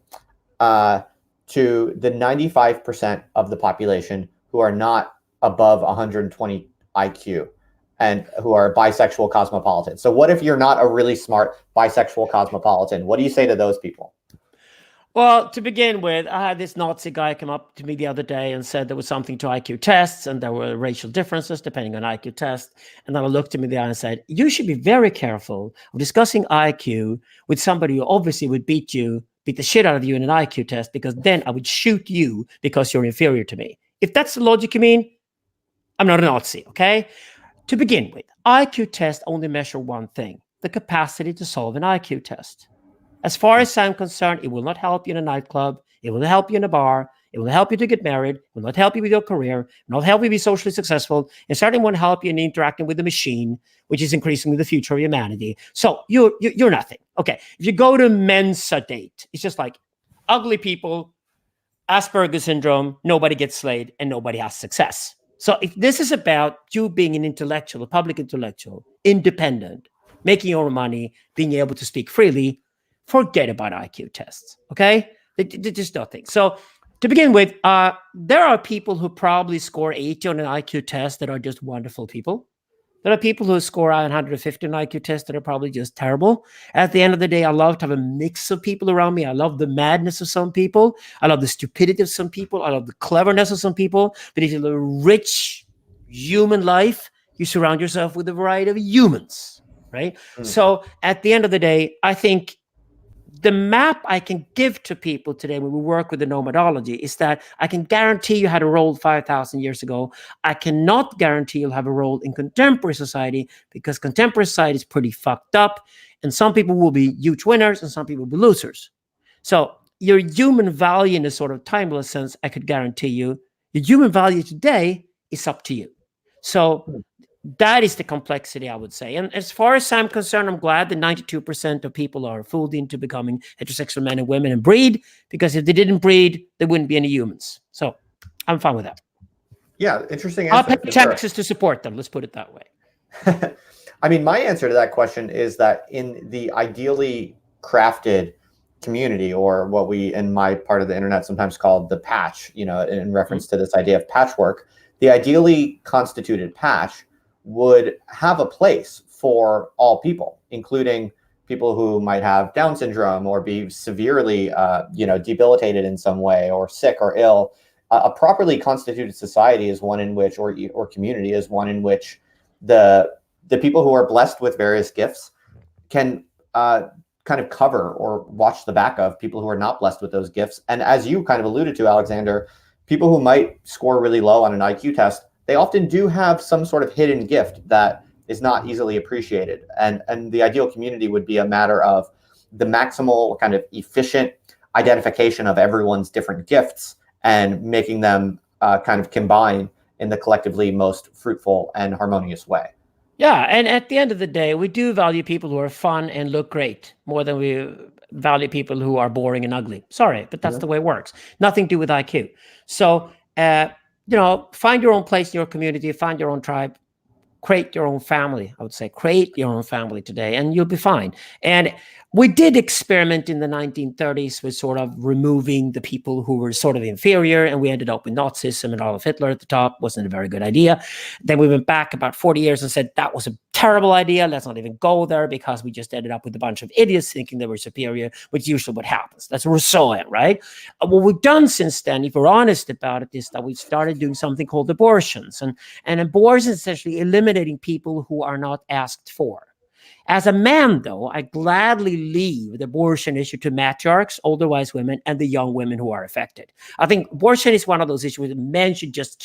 Speaker 1: to the 95% of the population who are not above 120 IQ and who are bisexual cosmopolitans? So what if you're not a really smart bisexual cosmopolitan? What do you say to those people?
Speaker 2: Well, to begin with, I had this Nazi guy come up to me the other day and said there was something to IQ tests and there were racial differences depending on IQ test. And then I looked him in the eye and said, you should be very careful of discussing IQ with somebody who obviously would beat the shit out of you in an IQ test, because then I would shoot you because you're inferior to me. If that's the logic you mean, I'm not a Nazi, okay? To begin with, IQ tests only measure one thing: the capacity to solve an IQ test. As far as I'm concerned, it will not help you in a nightclub. It will not help you in a bar. It will help you to get married. It will not help you with your career. It will not help you be socially successful. It certainly won't help you in interacting with the machine, which is increasingly the future of humanity. So you're nothing. Okay, if you go to Mensa date, it's just like ugly people, Asperger's syndrome, nobody gets slayed, and nobody has success. So if this is about you being an intellectual, a public intellectual, independent, making your own money, being able to speak freely, forget about IQ tests, okay? They're just nothing. So to begin with, there are people who probably score 80 on an IQ test that are just wonderful people. There are people who score 150 on IQ tests that are probably just terrible. At the end of the day, I love to have a mix of people around me. I love the madness of some people. I love the stupidity of some people. I love the cleverness of some people. But if you live a rich human life, you surround yourself with a variety of humans, right? So at the end of the day, I think the map I can give to people today when we work with the nomadology is that I can guarantee you had a role 5,000 years ago. I cannot guarantee you'll have a role in contemporary society, because contemporary society is pretty fucked up, and some people will be huge winners and some people will be losers. So your human value in a sort of timeless sense, I could guarantee you, your human value today is up to you. So that is the complexity, I would say. And as far as I'm concerned, I'm glad that 92% of people are fooled into becoming heterosexual men and women and breed, because if they didn't breed, there wouldn't be any humans. So I'm fine with that.
Speaker 1: Yeah, interesting
Speaker 2: I'll
Speaker 1: answer.
Speaker 2: pay taxes to support them. Let's put it that way.
Speaker 1: I mean, my answer to that question is that in the ideally crafted community, or what we in my part of the internet sometimes call the patch, in reference to this idea of patchwork, the ideally constituted patch would have a place for all people, including people who might have Down syndrome or be severely, debilitated in some way, or sick or ill. A properly constituted society is one in which, or community is one in which the people who are blessed with various gifts can kind of cover or watch the back of people who are not blessed with those gifts. And as you kind of alluded to, Alexander, people who might score really low on an IQ test, they often do have some sort of hidden gift that is not easily appreciated. And the ideal community would be a matter of the maximal kind of efficient identification of everyone's different gifts and making them kind of combine in the collectively most fruitful and harmonious way.
Speaker 2: Yeah, and at the end of the day, we do value people who are fun and look great more than we value people who are boring and ugly. Sorry, but that's the way it works. Nothing to do with IQ. So, find your own place in your community, find your own tribe, create your own family. I would say create your own family today, and you'll be fine. And we did experiment in the 1930s with sort of removing the people who were sort of inferior, and we ended up with Nazism and Adolf Hitler at the top. Wasn't a very good idea. Then we went back about 40 years and said that was a terrible idea. Let's not even go there, because we just ended up with a bunch of idiots thinking they were superior, which is usually what happens. That's Rousseau, right? What we've done since then, if we're honest about it, is that we started doing something called abortions. And abortions essentially eliminating people who are not asked for. As a man, though, I gladly leave the abortion issue to matriarchs, older wise women, and the young women who are affected. I think abortion is one of those issues where men should just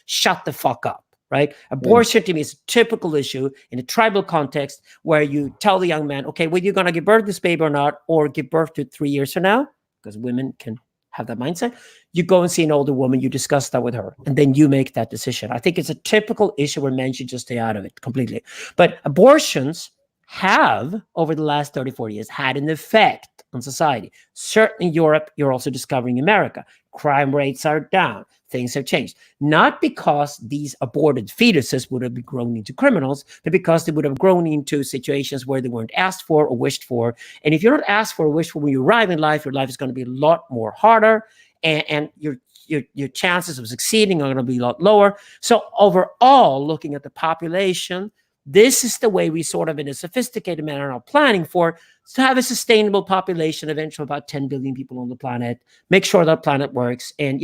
Speaker 2: shut the fuck up, right? Abortion to me is a typical issue in a tribal context where you tell the young man, okay, whether you're going to give birth to this baby or not, or give birth to it 3 years from now, because women can have that mindset, you go and see an older woman, you discuss that with her, and then you make that decision. I think it's a typical issue where men should just stay out of it completely. But abortions have, over the last 30, 40 years, had an effect on society. Certainly in Europe, you're also discovering America. Crime rates are down. Things have changed. Not because these aborted fetuses would have grown into criminals, but because they would have grown into situations where they weren't asked for or wished for. And if you're not asked for or wished for when you arrive in life, your life is going to be a lot more harder, and your chances of succeeding are going to be a lot lower. So overall, looking at the population, This is the way we sort of, in a sophisticated manner, are planning for to have a sustainable population, eventually about 10 billion people on the planet, make sure that planet works, and,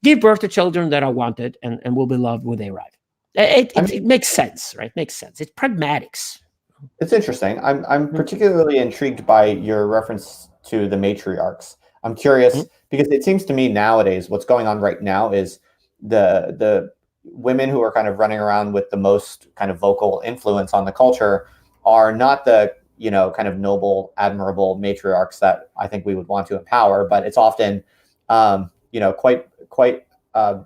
Speaker 2: give birth to children that are wanted and will be loved when they arrive. It makes sense, right? Makes sense. It's pragmatics.
Speaker 1: It's interesting. I'm particularly intrigued by your reference to the matriarchs. I'm curious because it seems to me nowadays what's going on right now is the women who are kind of running around with the most kind of vocal influence on the culture are not the kind of noble, admirable matriarchs that I think we would want to empower, but it's often quite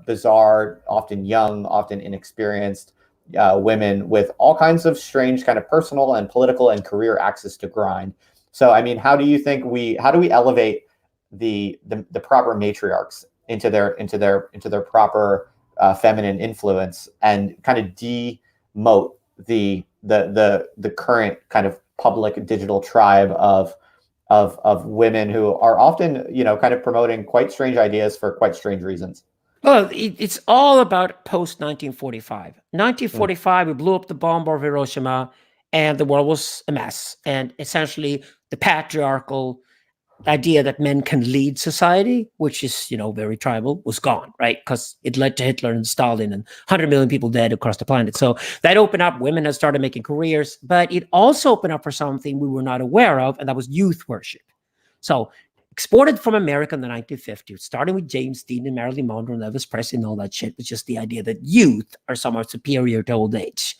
Speaker 1: bizarre, often young, often inexperienced women with all kinds of strange kind of personal and political and career axes to grind. So, I mean, how do we elevate the proper matriarchs into their proper feminine influence and kind of demote the current kind of public digital tribe of women who are often kind of promoting quite strange ideas for quite strange reasons?
Speaker 2: Well, it's all about post 1945. 1945, we blew up the bomb over Hiroshima, and the world was a mess. And essentially, the patriarchal idea that men can lead society, which is, very tribal, was gone, right? Because it led to Hitler and Stalin and 100 million people dead across the planet. So that opened up, women had started making careers, but it also opened up for something we were not aware of, and that was youth worship. So exported from America in the 1950s, starting with James Dean and Marilyn Monroe and Elvis Presley and all that shit, was just the idea that youth are somehow superior to old age.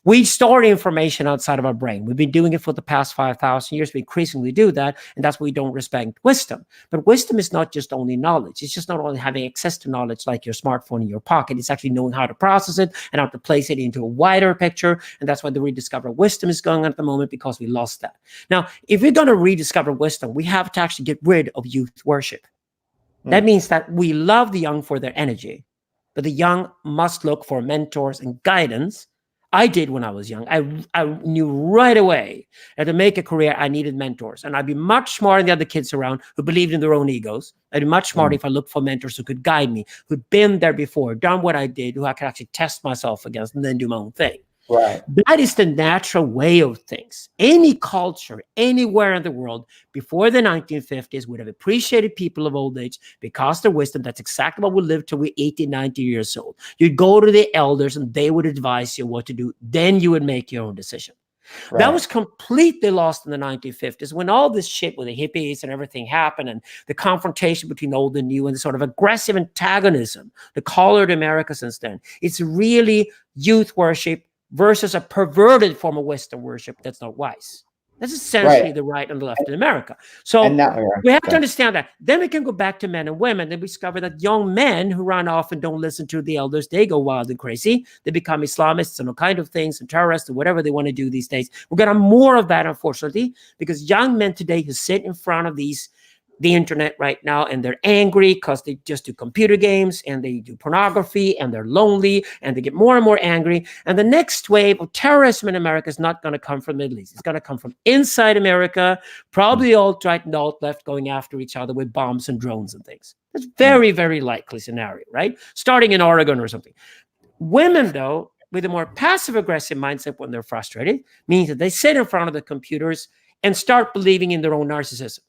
Speaker 2: We store information outside of our brain. We've been doing it for the past 5,000 years. We increasingly do that, and that's why we don't respect wisdom. But wisdom is not just only knowledge. It's just not only having access to knowledge like your smartphone in your pocket. It's actually knowing how to process it and how to place it into a wider picture, and that's why the rediscover wisdom is going on at the moment, because we lost that. Now, if we're going to rediscover wisdom, we have to actually get rid of youth worship. That means that we love the young for their energy, but the young must look for mentors and guidance. I did when I was young. I knew right away that to make a career, I needed mentors. And I'd be much smarter than the other kids around who believed in their own egos. I'd be much smarter if I looked for mentors who could guide me, who'd been there before, done what I did, who I could actually test myself against and then do my own thing.
Speaker 1: Right.
Speaker 2: That is the natural way of things. Any culture, anywhere in the world, before the 1950s would have appreciated people of old age because of their wisdom. That's exactly what we lived till we're 80, 90 years old. You'd go to the elders and they would advise you what to do. Then you would make your own decision. Right. That was completely lost in the 1950s when all this shit with the hippies and everything happened, and the confrontation between old and new and the sort of aggressive antagonism, the colored America since then. It's really youth worship versus a perverted form of Western worship that's not wise. That's essentially the right and the left in America. So we have to understand that. Then we can go back to men and women and discover that young men who run off and don't listen to the elders, they go wild and crazy. They become Islamists and all kind of things and terrorists and whatever they want to do these days. We're going to have more of that, unfortunately, because young men today who sit in front of the internet right now, and they're angry because they just do computer games and they do pornography and they're lonely and they get more and more angry. And the next wave of terrorism in America is not going to come from the Middle East. It's going to come from inside America, probably alt-right and alt-left going after each other with bombs and drones and things. That's very, very likely scenario, right? Starting in Oregon or something. Women, though, with a more passive-aggressive mindset when they're frustrated, means that they sit in front of the computers and start believing in their own narcissism.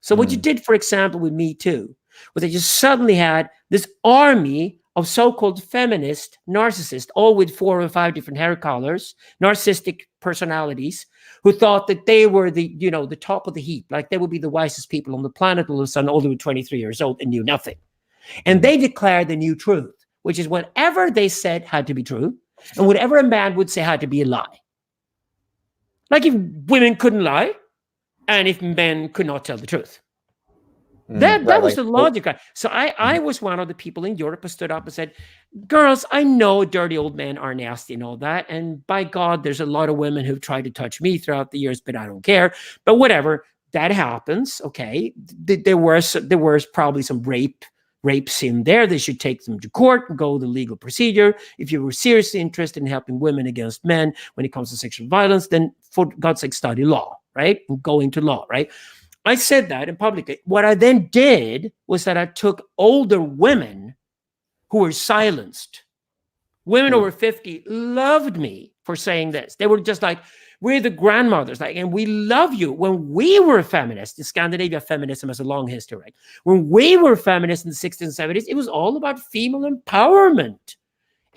Speaker 2: So what you did, for example, with Me Too, was that you suddenly had this army of so-called feminist narcissists, all with 4 or 5 different hair colors, narcissistic personalities, who thought that they were the top of the heap, like they would be the wisest people on the planet. All of a sudden, all they were 23 years old and knew nothing. And they declared the new truth, which is whatever they said had to be true, and whatever a man would say had to be a lie. Like if women couldn't lie, and if men could not tell the truth. That was the logic. So I was one of the people in Europe who stood up and said, girls, I know dirty old men are nasty and all that. And by God, there's a lot of women who've tried to touch me throughout the years, but I don't care. But whatever, that happens. Okay. There was probably some rapes in there. They should take them to court and go the legal procedure. If you were seriously interested in helping women against men when it comes to sexual violence, then for God's sake, study law, right? And go into law, right? I said that in public. What I then did was that I took older women who were silenced. Women over 50 loved me for saying this. They were just like, we're the grandmothers, like, and we love you. When we were feminists, in Scandinavia, feminism has a long history, right? When we were feminists in the 60s and 70s, it was all about female empowerment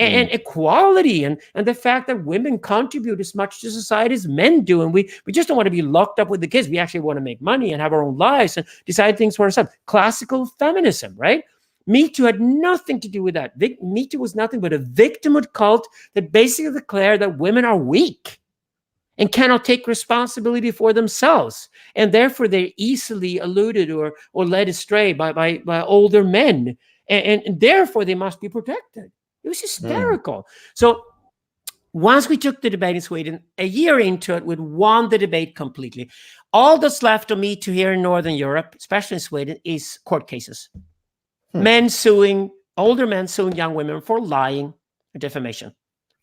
Speaker 2: and equality and the fact that women contribute as much to society as men do. And we just don't want to be locked up with the kids. We actually want to make money and have our own lives and decide things for ourselves. Classical feminism, right? Me Too had nothing to do with that. Me Too was nothing but a victimhood cult that basically declared that women are weak and cannot take responsibility for themselves. And therefore, they're easily eluded or led astray by older men. And therefore, they must be protected. It was hysterical. So once we took the debate in Sweden, a year into it, we'd won the debate completely. All that's left of Me Too here in Northern Europe, especially in Sweden, is court cases. Older men suing young women for lying or defamation.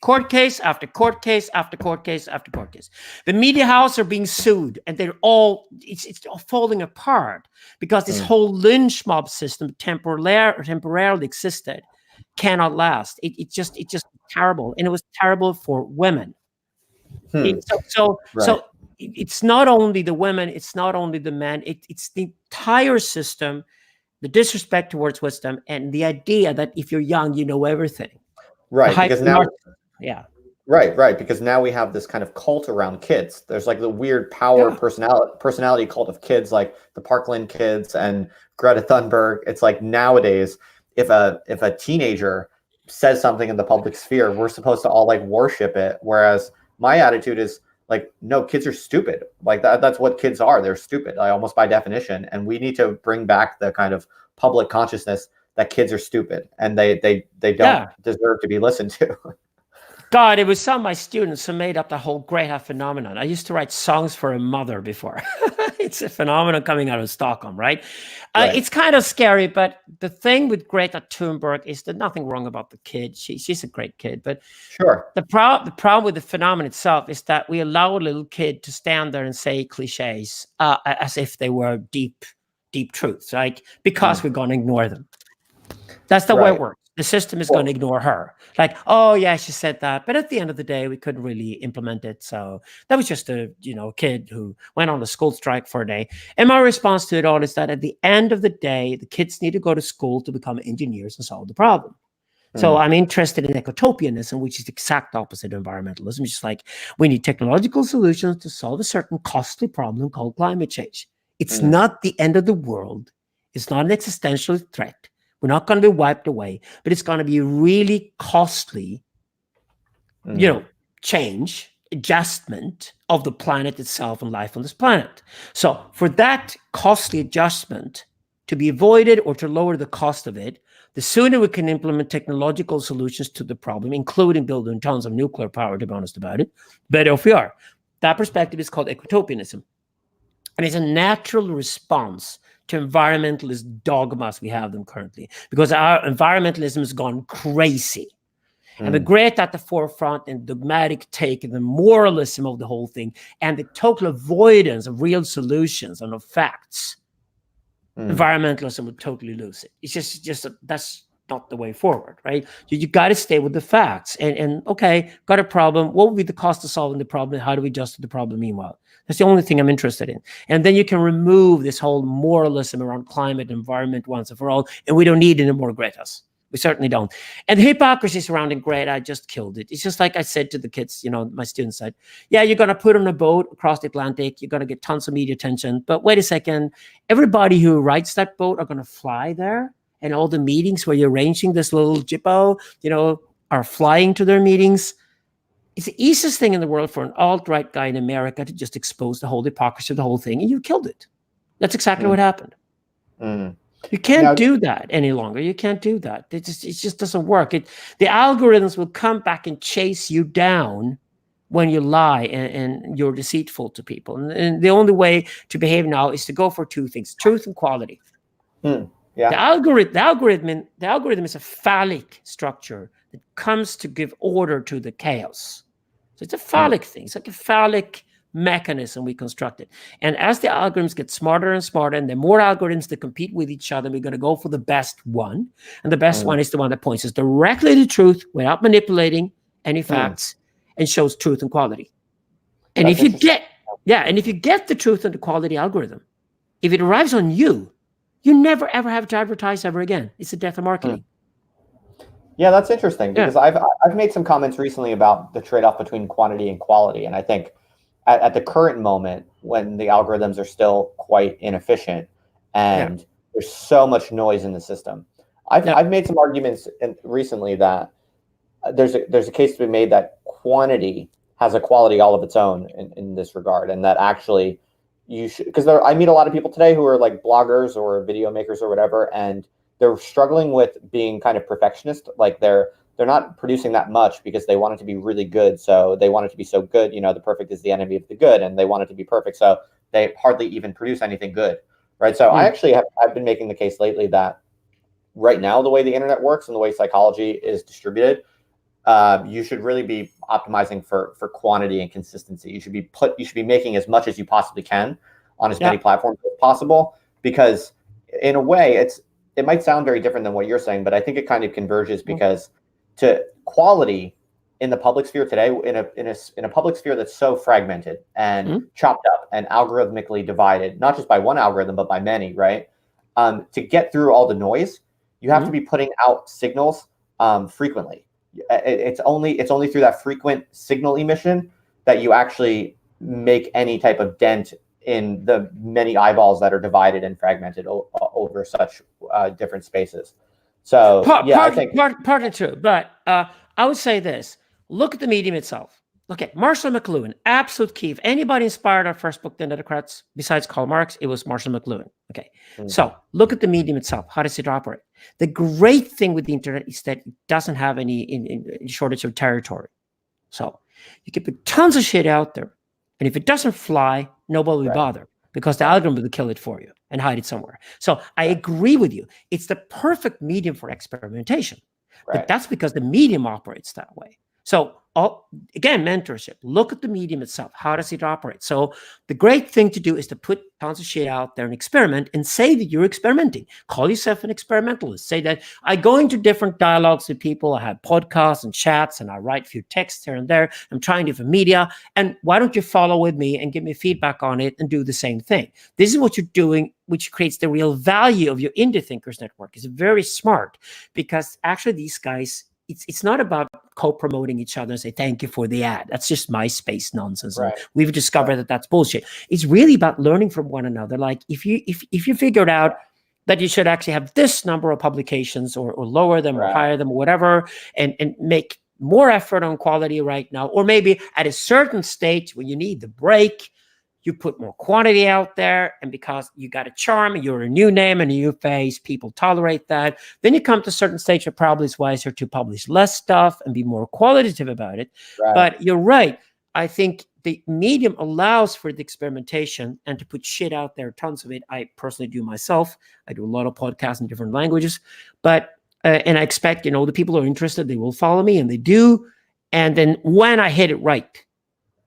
Speaker 2: Court case after court case after court case after court case. The media houses are being sued, and it's all falling apart because this whole lynch mob system temporarily existed. Cannot last. It's just terrible, and it was terrible for women. So it's not only the women, it's not only the men, it's the entire system, the disrespect towards wisdom, and the idea that if you're young, you know everything.
Speaker 1: Right, because now,
Speaker 2: right,
Speaker 1: because now we have this kind of cult around kids. There's like the weird power personality cult of kids, like the Parkland kids and Greta Thunberg. It's like nowadays, if a teenager says something in the public sphere, we're supposed to all like worship it. Whereas my attitude is like, no, kids are stupid. Like that's what kids are. They're stupid, like, almost by definition. And we need to bring back the kind of public consciousness that kids are stupid and they don't deserve to be listened to.
Speaker 2: God, it was some of my students who made up the whole Greta phenomenon. I used to write songs for a mother before. It's a phenomenon coming out of Stockholm, right? It's kind of scary, but the thing with Greta Thunberg is that nothing wrong about the kid. She's a great kid, but the problem with the phenomenon itself is that we allow a little kid to stand there and say cliches as if they were deep truths, like because we're going to ignore them. That's the way it works. The system is going to ignore her. Like, oh yeah, she said that, but at the end of the day, we couldn't really implement it. So that was just a kid who went on a school strike for a day. And my response to it all is that at the end of the day, the kids need to go to school to become engineers and solve the problem. So I'm interested in ecotopianism, which is the exact opposite of environmentalism. It's just like we need technological solutions to solve a certain costly problem called climate change. It's not the end of the world. It's not an existential threat. We're not going to be wiped away, but it's going to be really costly, change, adjustment of the planet itself and life on this planet. So for that costly adjustment to be avoided or to lower the cost of it, the sooner we can implement technological solutions to the problem, including building tons of nuclear power, to be honest about it, better off we are. That perspective is called ecotopianism. And it's a natural response to environmentalist dogmas we have them currently, because our environmentalism has gone crazy. And with Greta at the forefront and dogmatic take and the moralism of the whole thing and the total avoidance of real solutions and of facts, environmentalism would totally lose it. It's just that's not the way forward, right? You got to stay with the facts and okay, got a problem. What would be the cost of solving the problem? How do we adjust the problem meanwhile? That's the only thing I'm interested in. And then you can remove this whole moralism around climate and environment once and for all, and we don't need any more Gretas. We certainly don't. And the hypocrisy surrounding Greta, I just killed it. It's just like I said to the kids, my students said, yeah, you're going to put on a boat across the Atlantic. You're going to get tons of media attention. But wait a second, everybody who rides that boat are going to fly there. And all the meetings where you're arranging this little jippo, are flying to their meetings. It's the easiest thing in the world for an alt-right guy in America to just expose the whole hypocrisy of the whole thing, and you killed it. That's exactly what happened. You can't do that any longer. You can't do that. It just doesn't work. The algorithms will come back and chase you down when you lie and you're deceitful to people. And the only way to behave now is to go for two things: truth and quality. The algorithm is a phallic structure that comes to give order to the chaos. So it's a phallic thing. It's like a phallic mechanism we constructed. And as the algorithms get smarter and smarter, and the more algorithms that compete with each other, we're going to go for the best one. And the best one is the one that points us directly to truth without manipulating any facts and shows truth and quality. And if you get the truth and the quality algorithm, if it arrives on you, you never ever have to advertise ever again. It's the death of marketing.
Speaker 1: Yeah, that's interesting because I've made some comments recently about the trade-off between quantity and quality, and I think at the current moment when the algorithms are still quite inefficient and there's so much noise in the system, I've made some arguments recently that there's a case to be made that quantity has a quality all of its own in this regard, and that actually you should, because I meet a lot of people today who are like bloggers or video makers or whatever, and they're struggling with being kind of perfectionist. Like they're not producing that much because they want it to be really good. So they want it to be so good, the perfect is the enemy of the good, and they want it to be perfect. So they hardly even produce anything good, right? So I've been making the case lately that right now, the way the internet works and the way psychology is distributed, you should really be optimizing for quantity and consistency. You should be making as much as you possibly can on as many platforms as possible, because in a way it might sound very different than what you're saying, but I think it kind of converges, because to quality in the public sphere today, in a public sphere that's so fragmented and chopped up and algorithmically divided, not just by one algorithm but by many, right? To get through all the noise, you have to be putting out signals frequently. It's only through that frequent signal emission that you actually make any type of dent in the many eyeballs that are divided and fragmented over such different spaces. So I think
Speaker 2: partly true, but I would say this: look at the medium itself. Look at Marshall McLuhan, absolute key. If anybody inspired our first book, The Netocrats, besides Karl Marx, it was Marshall McLuhan. Okay, so look at the medium itself. How does it operate? The great thing with the internet is that it doesn't have any shortage of territory. So you can put tons of shit out there, and if it doesn't fly, nobody will bother, because the algorithm will kill it for you and hide it somewhere. So I agree with you. It's the perfect medium for experimentation, but that's because the medium operates that way. So again, mentorship, look at the medium itself. How does it operate? So the great thing to do is to put tons of shit out there and experiment, and say that you're experimenting. Call yourself an experimentalist. Say that I go into different dialogues with people. I have podcasts and chats, and I write a few texts here and there. I'm trying different media. And why don't you follow with me and give me feedback on it and do the same thing? This is what you're doing, which creates the real value of your Indie Thinkers Network. It's very smart, because actually these guys, it's not about co-promoting each other and say, thank you for the ad. That's just MySpace nonsense. And we've discovered that that's bullshit. It's really about learning from one another. Like if you figured out that you should actually have this number of publications, or lower them or higher them or whatever, and make more effort on quality right now, or maybe at a certain stage when you need the break, you put more quantity out there, and because you got a charm, you're a new name and a new face, people tolerate that. Then you come to a certain stage where probably it's wiser to publish less stuff and be more qualitative about it. But you're right. I think the medium allows for the experimentation and to put shit out there, tons of it. I personally do myself. I do a lot of podcasts in different languages, but and I expect, the people who are interested, they will follow me, and they do. And then when I hit it right,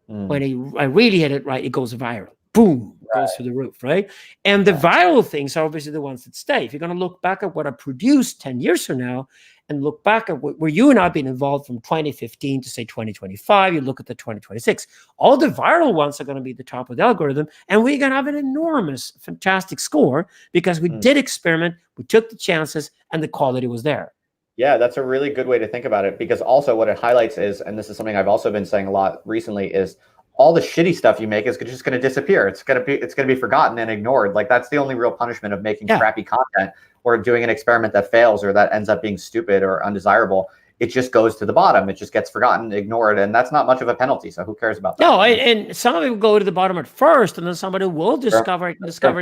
Speaker 2: when I really hit it right, it goes viral. Boom, goes through the roof, right? And the viral things are obviously the ones that stay. If you're going to look back at what I produced 10 years from now, and look back at where you and I have been involved from 2015 to say 2025, you look at the 2026, all the viral ones are going to be the top of the algorithm, and we're going to have an enormous, fantastic score, because we did experiment, we took the chances, and the quality was there.
Speaker 1: Yeah, that's a really good way to think about it, because also what it highlights is, and this is something I've also been saying a lot recently, is all the shitty stuff you make is just going to disappear. It's going to be forgotten and ignored. Like that's the only real punishment of making crappy content, or doing an experiment that fails or that ends up being stupid or undesirable. It just goes to the bottom. It just gets forgotten, ignored, and that's not much of a penalty. So who cares about that?
Speaker 2: No, and some of it will go to the bottom at first, and then somebody will discover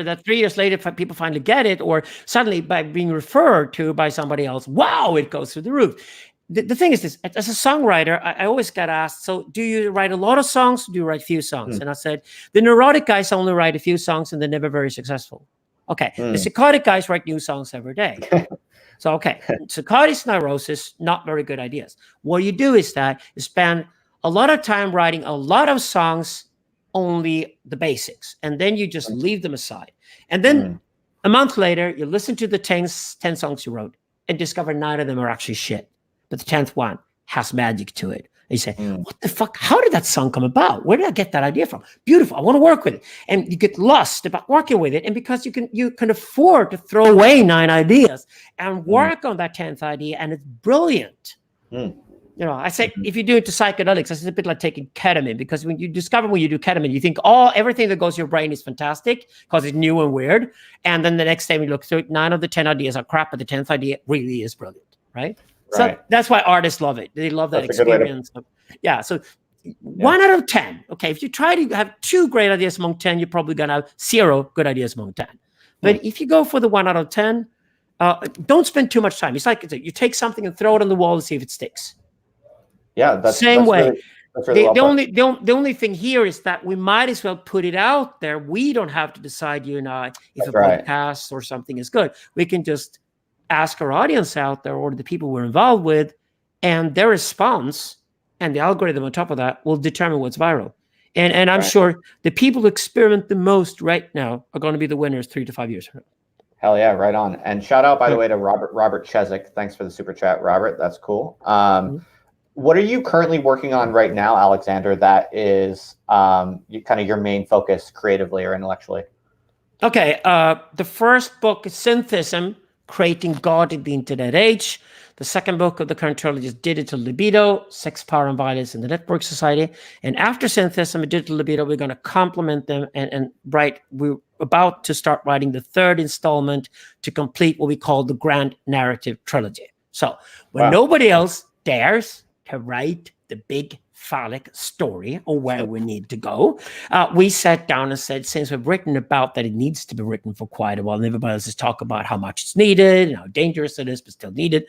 Speaker 2: that 3 years later, people finally get it, or suddenly by being referred to by somebody else, wow, it goes through the roof. The thing is this: as a songwriter, I always get asked, so do you write a lot of songs, or do you write few songs? And I said, the neurotic guys only write a few songs, and they're never very successful. Okay, the psychotic guys write new songs every day. So, psychotic neurosis, not very good ideas. What you do is that you spend a lot of time writing a lot of songs, only the basics, and then you just leave them aside. And then a month later, you listen to the 10 songs you wrote and discover 9 of them are actually shit. But the 10th one has magic to it. you say, what the fuck? How did that song come about? Where did I get that idea from? Beautiful. I want to work with it. And you get lost about working with it. And because you can afford to throw away 9 ideas and work on that 10th idea, and it's brilliant. I say, if you do it to psychedelics, it's a bit like taking ketamine, because when you do ketamine, you think everything that goes to your brain is fantastic because it's new and weird. And then the next time you look through it, 9 of the 10 ideas are crap, but the 10th idea really is brilliant, right? So that's why artists love it. They love that experience. So 1 out of 10. Okay, if you try to have 2 great ideas among 10, you're probably going to have 0 good ideas among 10. But if you go for the 1 out of 10, don't spend too much time. It's like you take something and throw it on the wall and see if it sticks.
Speaker 1: Yeah, that's
Speaker 2: same way.
Speaker 1: Really, that's really
Speaker 2: the only thing here is that we might as well put it out there. We don't have to decide, you and I, if a podcast or something is good. We can just ask our audience out there or the people we're involved with, and their response and the algorithm on top of that will determine what's viral. And I'm sure the people who experiment the most right now are going to be the winners 3 to 5 years from now.
Speaker 1: Hell yeah, right on. And shout out, by the way, to Robert Chezik. Thanks for the super chat, Robert. That's cool. What are you currently working on right now, Alexander, that is kind of your main focus creatively or intellectually?
Speaker 2: Okay. The first book is Synthism, Creating God in the Internet Age. The second book of the current trilogy is Digital Libido, Sex, Power, and Violence in the Network Society. And after Synthism and Digital Libido, we're going to complement them and write. We're about to start writing the 3rd installment to complete what we call the Grand Narrative Trilogy. So when nobody else dares to write the big phallic story or where we need to go, we sat down and said, since we've written about that it needs to be written for quite a while, and everybody else has talked about how much it's needed and how dangerous it is, but still needed,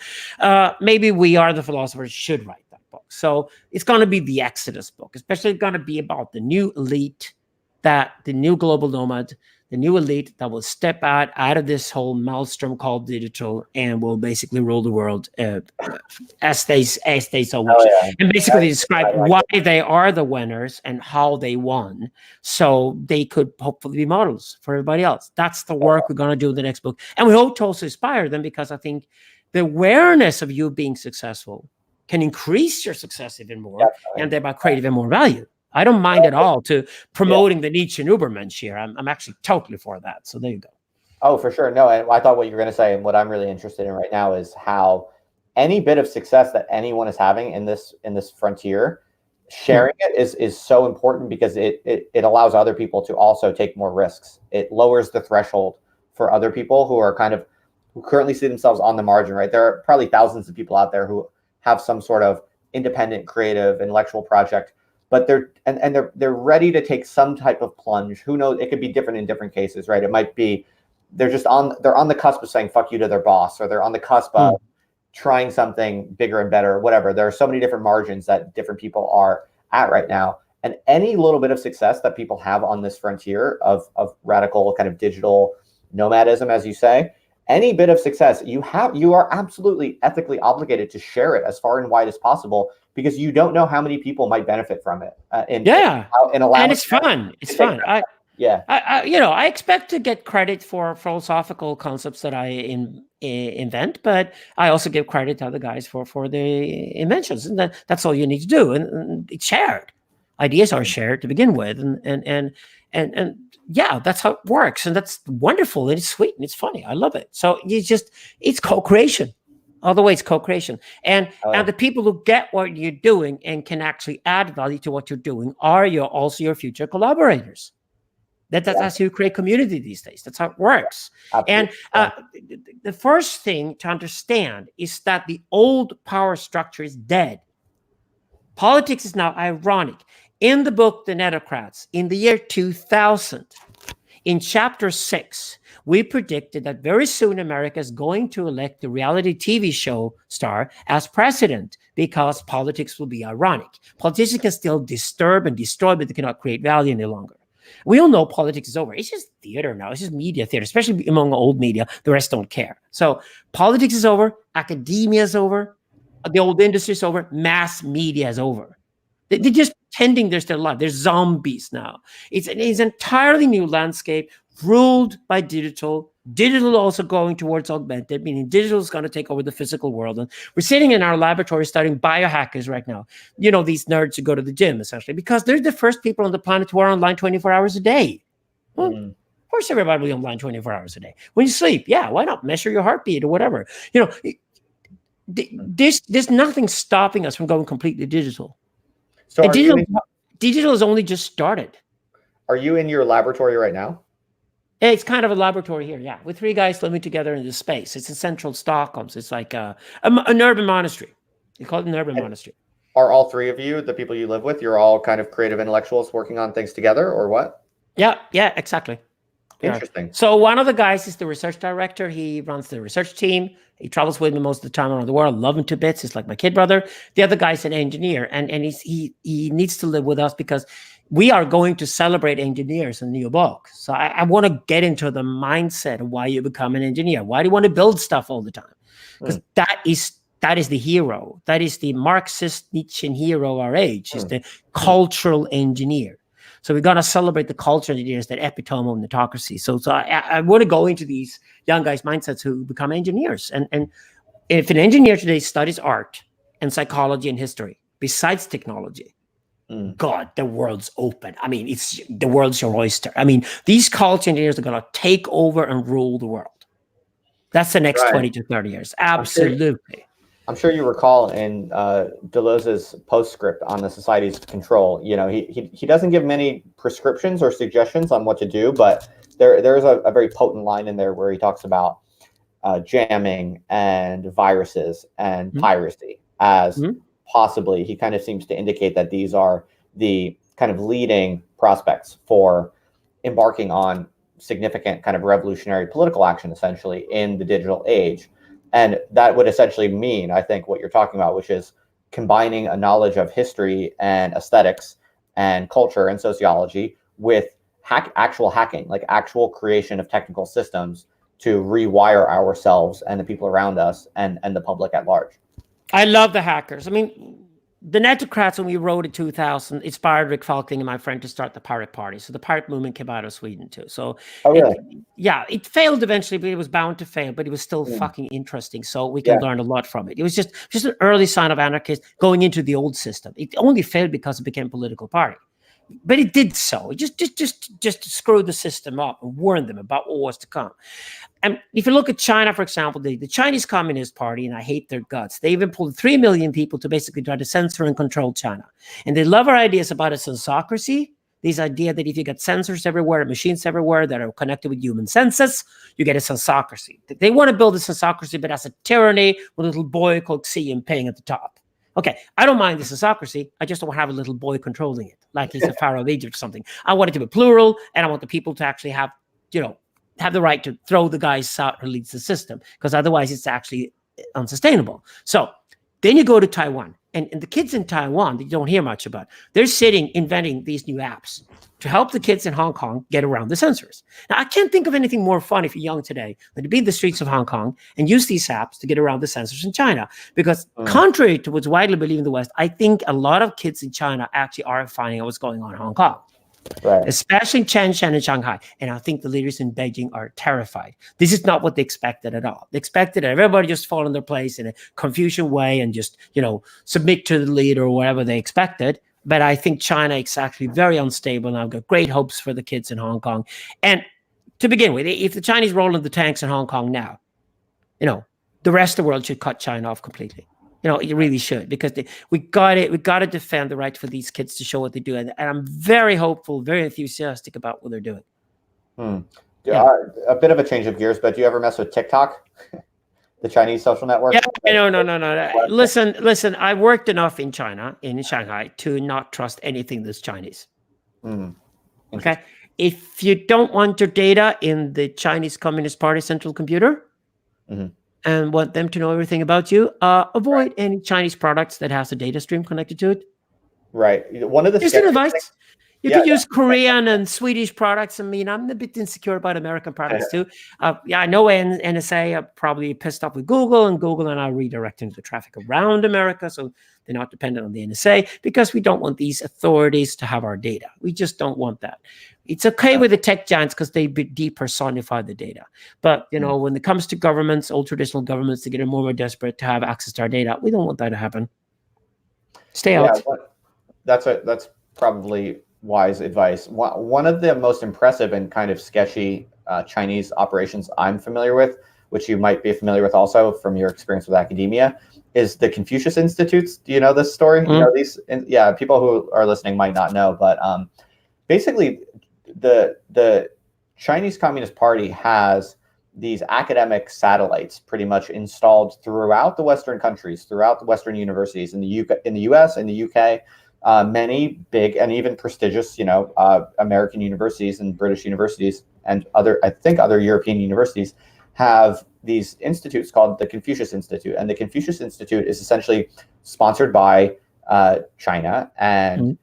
Speaker 2: maybe we are the philosophers should write that book. So it's going to be the Exodus book, especially going to be about the new elite, the new global nomad, the new elite that will step out of this whole maelstrom called digital and will basically rule the world as they so wish. And basically describe why they are the winners and how they won, so they could hopefully be models for everybody else. That's the work we're going to do in the next book. And we hope to also inspire them, because I think the awareness of you being successful can increase your success even more and thereby create even more value. I don't mind at all to promoting the Nietzsche and Ubermensch here. I'm actually totally for that. So there you go.
Speaker 1: Oh, for sure. No, I thought what you were going to say, and what I'm really interested in right now is how any bit of success that anyone is having in this frontier, sharing it is so important, because it allows other people to also take more risks. It lowers the threshold for other people who currently see themselves on the margin, right? There are probably thousands of people out there who have some sort of independent, creative, intellectual project, but they're ready to take some type of plunge. Who knows? It could be different in different cases, right? It might be they're on the cusp of saying fuck you to their boss, or they're on the cusp of trying something bigger and better, whatever. There are so many different margins that different people are at right now. And any little bit of success that people have on this frontier of radical kind of digital nomadism, as you say, any bit of success you are absolutely ethically obligated to share it as far and wide as possible, because you don't know how many people might benefit from it. And
Speaker 2: it's fun. It's fun. I expect to get credit for philosophical concepts that I invent, but I also give credit to other guys for the inventions, and that's all you need to do. And it's shared. Ideas are shared to begin with, and that's how it works, and that's wonderful, and it's sweet, and it's funny. I love it. So it's co-creation. All the way, it's co-creation. And the people who get what you're doing and can actually add value to what you're doing are also your future collaborators. That's how you create community these days. That's how it works. Absolutely. And the first thing to understand is that the old power structure is dead. Politics is now ironic. In the book, The Netocrats, in the year 2000, in chapter 6, we predicted that very soon America is going to elect the reality TV show star as president, because politics will be ironic. Politicians can still disturb and destroy, but they cannot create value any longer. We all know politics is over. It's just theater now. It's just media theater, especially among old media. The rest don't care. So politics is over. Academia is over. The old industry is over. Mass media is over. They just pretending they're still alive. They're zombies now. It's an entirely new landscape ruled by digital. Digital also going towards augmented, meaning digital is going to take over the physical world. And we're sitting in our laboratory studying biohackers right now. These nerds who go to the gym, essentially, because they're the first people on the planet who are online 24 hours a day. Well, of course, everybody will be online 24 hours a day. When you sleep, yeah, why not measure your heartbeat or whatever? There's nothing stopping us from going completely digital.
Speaker 1: So
Speaker 2: digital has only just started.
Speaker 1: Are you in your laboratory right now?
Speaker 2: It's kind of a laboratory here, yeah, with 3 guys living together in this space. It's in central Stockholm. So it's like an urban monastery. You call it an urban monastery.
Speaker 1: Are all 3 of you, the people you live with, you're all kind of creative intellectuals working on things together, or what?
Speaker 2: Yeah, exactly.
Speaker 1: Interesting.
Speaker 2: So one of the guys is the research director. He runs the research team. He travels with me most of the time around the world. Love him to bits. He's like my kid brother. The other guy's an engineer, and he needs to live with us because we are going to celebrate engineers in the new book. So I want to get into the mindset of why you become an engineer. Why do you want to build stuff all the time? Because that is the hero. That is the Marxist Nietzschean hero of our age. Is the cultural engineer. So we're going to celebrate the cultural engineers, that epitome of autocracy. So I want to go into these young guys' mindsets who become engineers. And if an engineer today studies art and psychology and history, besides technology, God, the world's open. I mean, the world's your oyster. I mean, these culture engineers are going to take over and rule the world. That's the next 20 to 30 years. Absolutely.
Speaker 1: I'm sure you recall in Deleuze's postscript on the society's control, he doesn't give many prescriptions or suggestions on what to do, but there's a very potent line in there where he talks about jamming and viruses and piracy as possibly, he kind of seems to indicate that these are the kind of leading prospects for embarking on significant kind of revolutionary political action, essentially, in the digital age. And that would essentially mean, I think, what you're talking about, which is combining a knowledge of history and aesthetics and culture and sociology with actual hacking, like actual creation of technical systems to rewire ourselves and the people around us and the public at large.
Speaker 2: I love the hackers. I mean, the Netocrats, when we wrote in 2000, inspired Rick Falking and my friend to start the Pirate Party. So the pirate movement came out of Sweden too. So it failed eventually, but it was bound to fail, but it was still fucking interesting. So we can learn a lot from it. It was just an early sign of anarchists going into the old system. It only failed because it became a political party. But it did so. It just screwed the system up and warned them about what was to come. And if you look at China, for example, the Chinese Communist Party, and I hate their guts, they even pulled 3 million people to basically try to censor and control China. And they love our ideas about a sensocracy, this idea that if you get sensors everywhere, machines everywhere that are connected with human senses, you get a sensocracy. They want to build a sensocracy, but as a tyranny with a little boy called Xi Jinping at the top. Okay, I don't mind the sensocracy. I just don't have a little boy controlling it, like he's a pharaoh of Egypt or something. I want it to be plural, and I want the people to actually have the right to throw the guys out who leads the system, because otherwise it's actually unsustainable. So then you go to Taiwan, and the kids in Taiwan that you don't hear much about, they're inventing these new apps to help the kids in Hong Kong get around the censors. Now, I can't think of anything more fun if you're young today than to be in the streets of Hong Kong and use these apps to get around the censors in China. Because contrary to what's widely believed in the West, I think a lot of kids in China actually are finding out what's going on in Hong Kong. Right. Especially in Shenzhen and Shanghai. And I think the leaders in Beijing are terrified. This is not what they expected at all. They expected everybody just fall in their place in a Confucian way and just, submit to the leader or whatever they expected. But I think China is actually very unstable, and I've got great hopes for the kids in Hong Kong. And to begin with, if the Chinese roll in the tanks in Hong Kong now, the rest of the world should cut China off completely. It really should, because we got to defend the right for these kids to show what they do. And I'm very hopeful, very enthusiastic about what they're doing.
Speaker 1: A bit of a change of gears, but do you ever mess with TikTok? The Chinese social network?
Speaker 2: Yeah, no. Listen, I worked enough in China, in Shanghai, to not trust anything that's Chinese. Okay? If you don't want your data in the Chinese Communist Party central computer, and want them to know everything about you, avoid any Chinese products that has a data stream connected to it.
Speaker 1: Right. One of the
Speaker 2: just an advice. You could use Korean and Swedish products. I mean, I'm a bit insecure about American products too. I know NSA are probably pissed off with Google, and Google and I are redirecting the traffic around America, so they're not dependent on the NSA, because we don't want these authorities to have our data. We just don't want that. It's okay with the tech giants because they depersonify the data. But, when it comes to governments, old traditional governments, to get more and more desperate to have access to our data, we don't want that to happen. Stay out.
Speaker 1: That's probably wise advice. One of the most impressive and kind of sketchy Chinese operations I'm familiar with, which you might be familiar with also from your experience with academia, is the Confucius Institutes. Do you know this story?
Speaker 2: Mm-hmm.
Speaker 1: You know these? Yeah, people who are listening might not know, but basically, the Chinese Communist Party has these academic satellites pretty much installed throughout the Western countries, throughout the Western universities in the US, in the UK. Many big and even prestigious, American universities and British universities and other European universities have these institutes called the Confucius Institute. And the Confucius Institute is essentially sponsored by China. And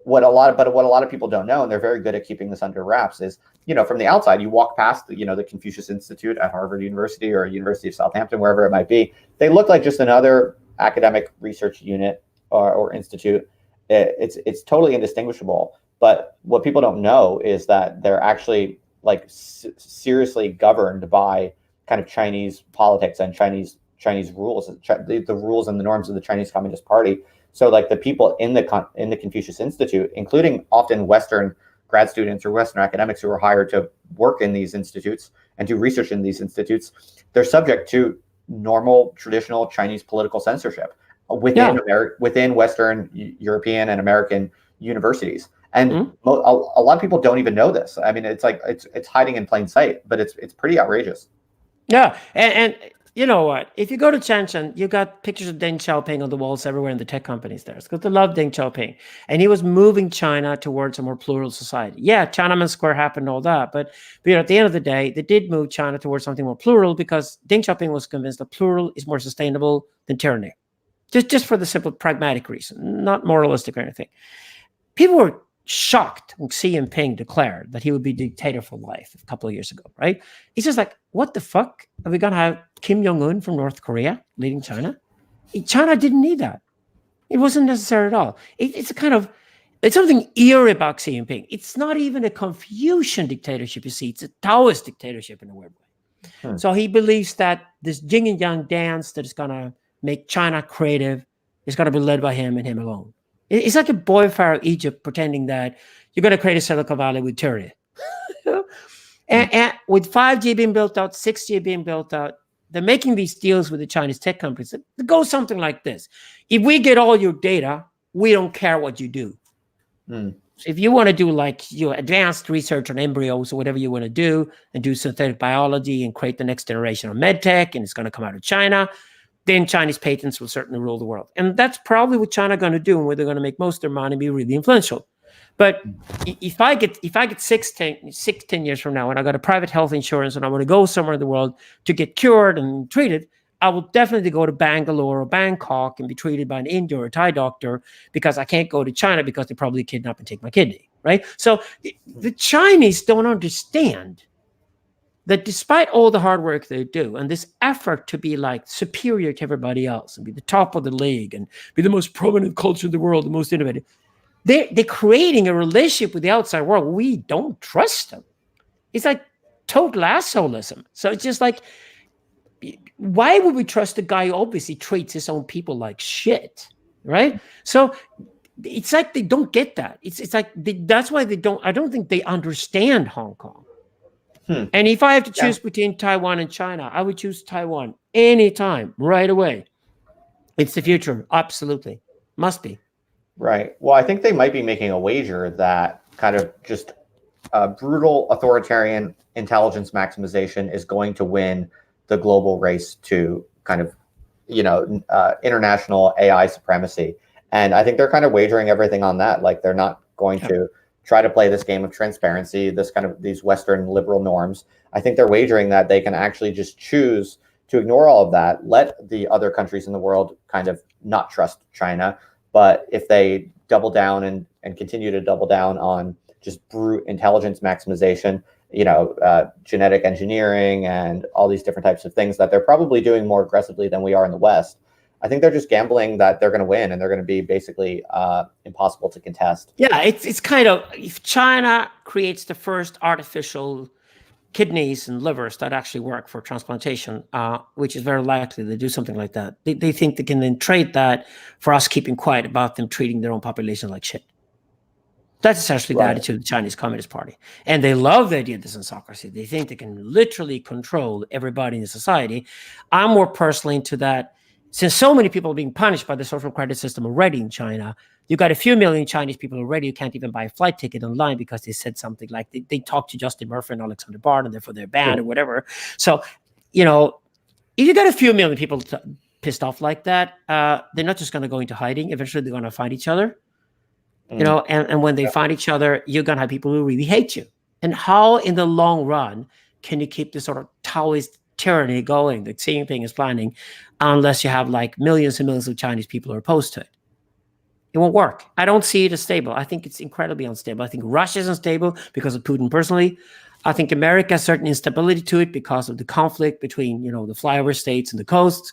Speaker 1: what a lot of people don't know, and they're very good at keeping this under wraps, is, from the outside, you walk past the Confucius Institute at Harvard University or University of Southampton, wherever it might be. They look like just another academic research unit or institute. It's totally indistinguishable. But what people don't know is that they're actually seriously governed by kind of Chinese politics and Chinese rules, the rules and the norms of the Chinese Communist Party. So the people in the Confucius Institute, including often Western grad students or Western academics who are hired to work in these institutes and do research in these institutes, they're subject to normal traditional Chinese political censorship within Western European and American universities. And a lot of people don't even know this. I mean, it's hiding in plain sight, but it's pretty outrageous.
Speaker 2: Yeah, and you know what? If you go to Shenzhen, you got pictures of Deng Xiaoping on the walls everywhere in the tech companies there. It's because they love Deng Xiaoping. And he was moving China towards a more plural society. Yeah, Tiananmen Square happened, all that. But at the end of the day, they did move China towards something more plural because Deng Xiaoping was convinced that plural is more sustainable than tyranny. Just for the simple pragmatic reason, not moralistic or anything. People were shocked when Xi Jinping declared that he would be dictator for life a couple of years ago, right? He's just like, what the fuck? Are we going to have Kim Jong-un from North Korea leading China? China didn't need that. It wasn't necessary at all. It's something eerie about Xi Jinping. It's not even a Confucian dictatorship, you see. It's a Taoist dictatorship in a weird way. So he believes that this yin and yang dance that is going to make China creative is going to be led by him and him alone. It's like a boy pharaoh Egypt pretending that you're going to create a Silicon Valley with tyranny. and with 5G being built out, 6G being built out, they're making these deals with the Chinese tech companies that go something like this. If we get all your data, we don't care what you do. So if you want to do advanced research on embryos or whatever you want to do and do synthetic biology and create the next generation of medtech, and it's going to come out of China, then Chinese patents will certainly rule the world. And that's probably what China going to do, and where they're going to make most of their money, be really influential. But if I get 10 years from now and I got a private health insurance and I want to go somewhere in the world to get cured and treated, I will definitely go to Bangalore or Bangkok and be treated by an Indian or a Thai doctor, because I can't go to China because they probably kidnap and take my kidney, right? So the Chinese don't understand that despite all the hard work they do and this effort to be superior to everybody else and be the top of the league and be the most prominent culture in the world, the most innovative, they're creating a relationship with the outside world. We don't trust them. It's like total assholism. So it's just like, why would we trust a guy who obviously treats his own people like shit, right? So it's like they don't get that. It's like that's why I don't think they understand Hong Kong. And if I have to choose between Taiwan and China, I would choose Taiwan anytime, right away. It's the future. Absolutely. Must be.
Speaker 1: Right. Well, I think they might be making a wager that kind of just brutal authoritarian intelligence maximization is going to win the global race to kind of, international AI supremacy. And I think they're kind of wagering everything on that. They're not going to try to play this game of transparency, these Western liberal norms. I think they're wagering that they can actually just choose to ignore all of that, let the other countries in the world kind of not trust China, But if they double down and continue to double down on just brute intelligence maximization, genetic engineering and all these different types of things that they're probably doing more aggressively than we are in the West, I think they're just gambling that they're going to win, and they're going to be basically impossible to contest.
Speaker 2: Yeah, it's kind of, if China creates the first artificial kidneys and livers that actually work for transplantation, which is very likely they do something like that, they think they can then trade that for us keeping quiet about them treating their own population like shit. That's essentially the attitude of the Chinese Communist Party. And they love the idea of this insocracy. They think they can literally control everybody in the society. I'm more personally into that. Since so many people are being punished by the social credit system already in China, you got a few million Chinese people already who can't even buy a flight ticket online because they said something like they talked to Justin Murphy and Alexander Bard and therefore they're banned or whatever. So, if you got a few million people pissed off like that, they're not just going to go into hiding. Eventually, they're going to find each other. And when they find each other, you're going to have people who really hate you. And how, in the long run, can you keep this sort of Taoist tyranny going that Xi Jinping is planning, unless you have like millions and millions of Chinese people are opposed to it? It won't work. I don't see it as stable. I think it's incredibly unstable. I think Russia is unstable because of Putin personally. I think America has certain instability to it because of the conflict between, the flyover states and the coasts.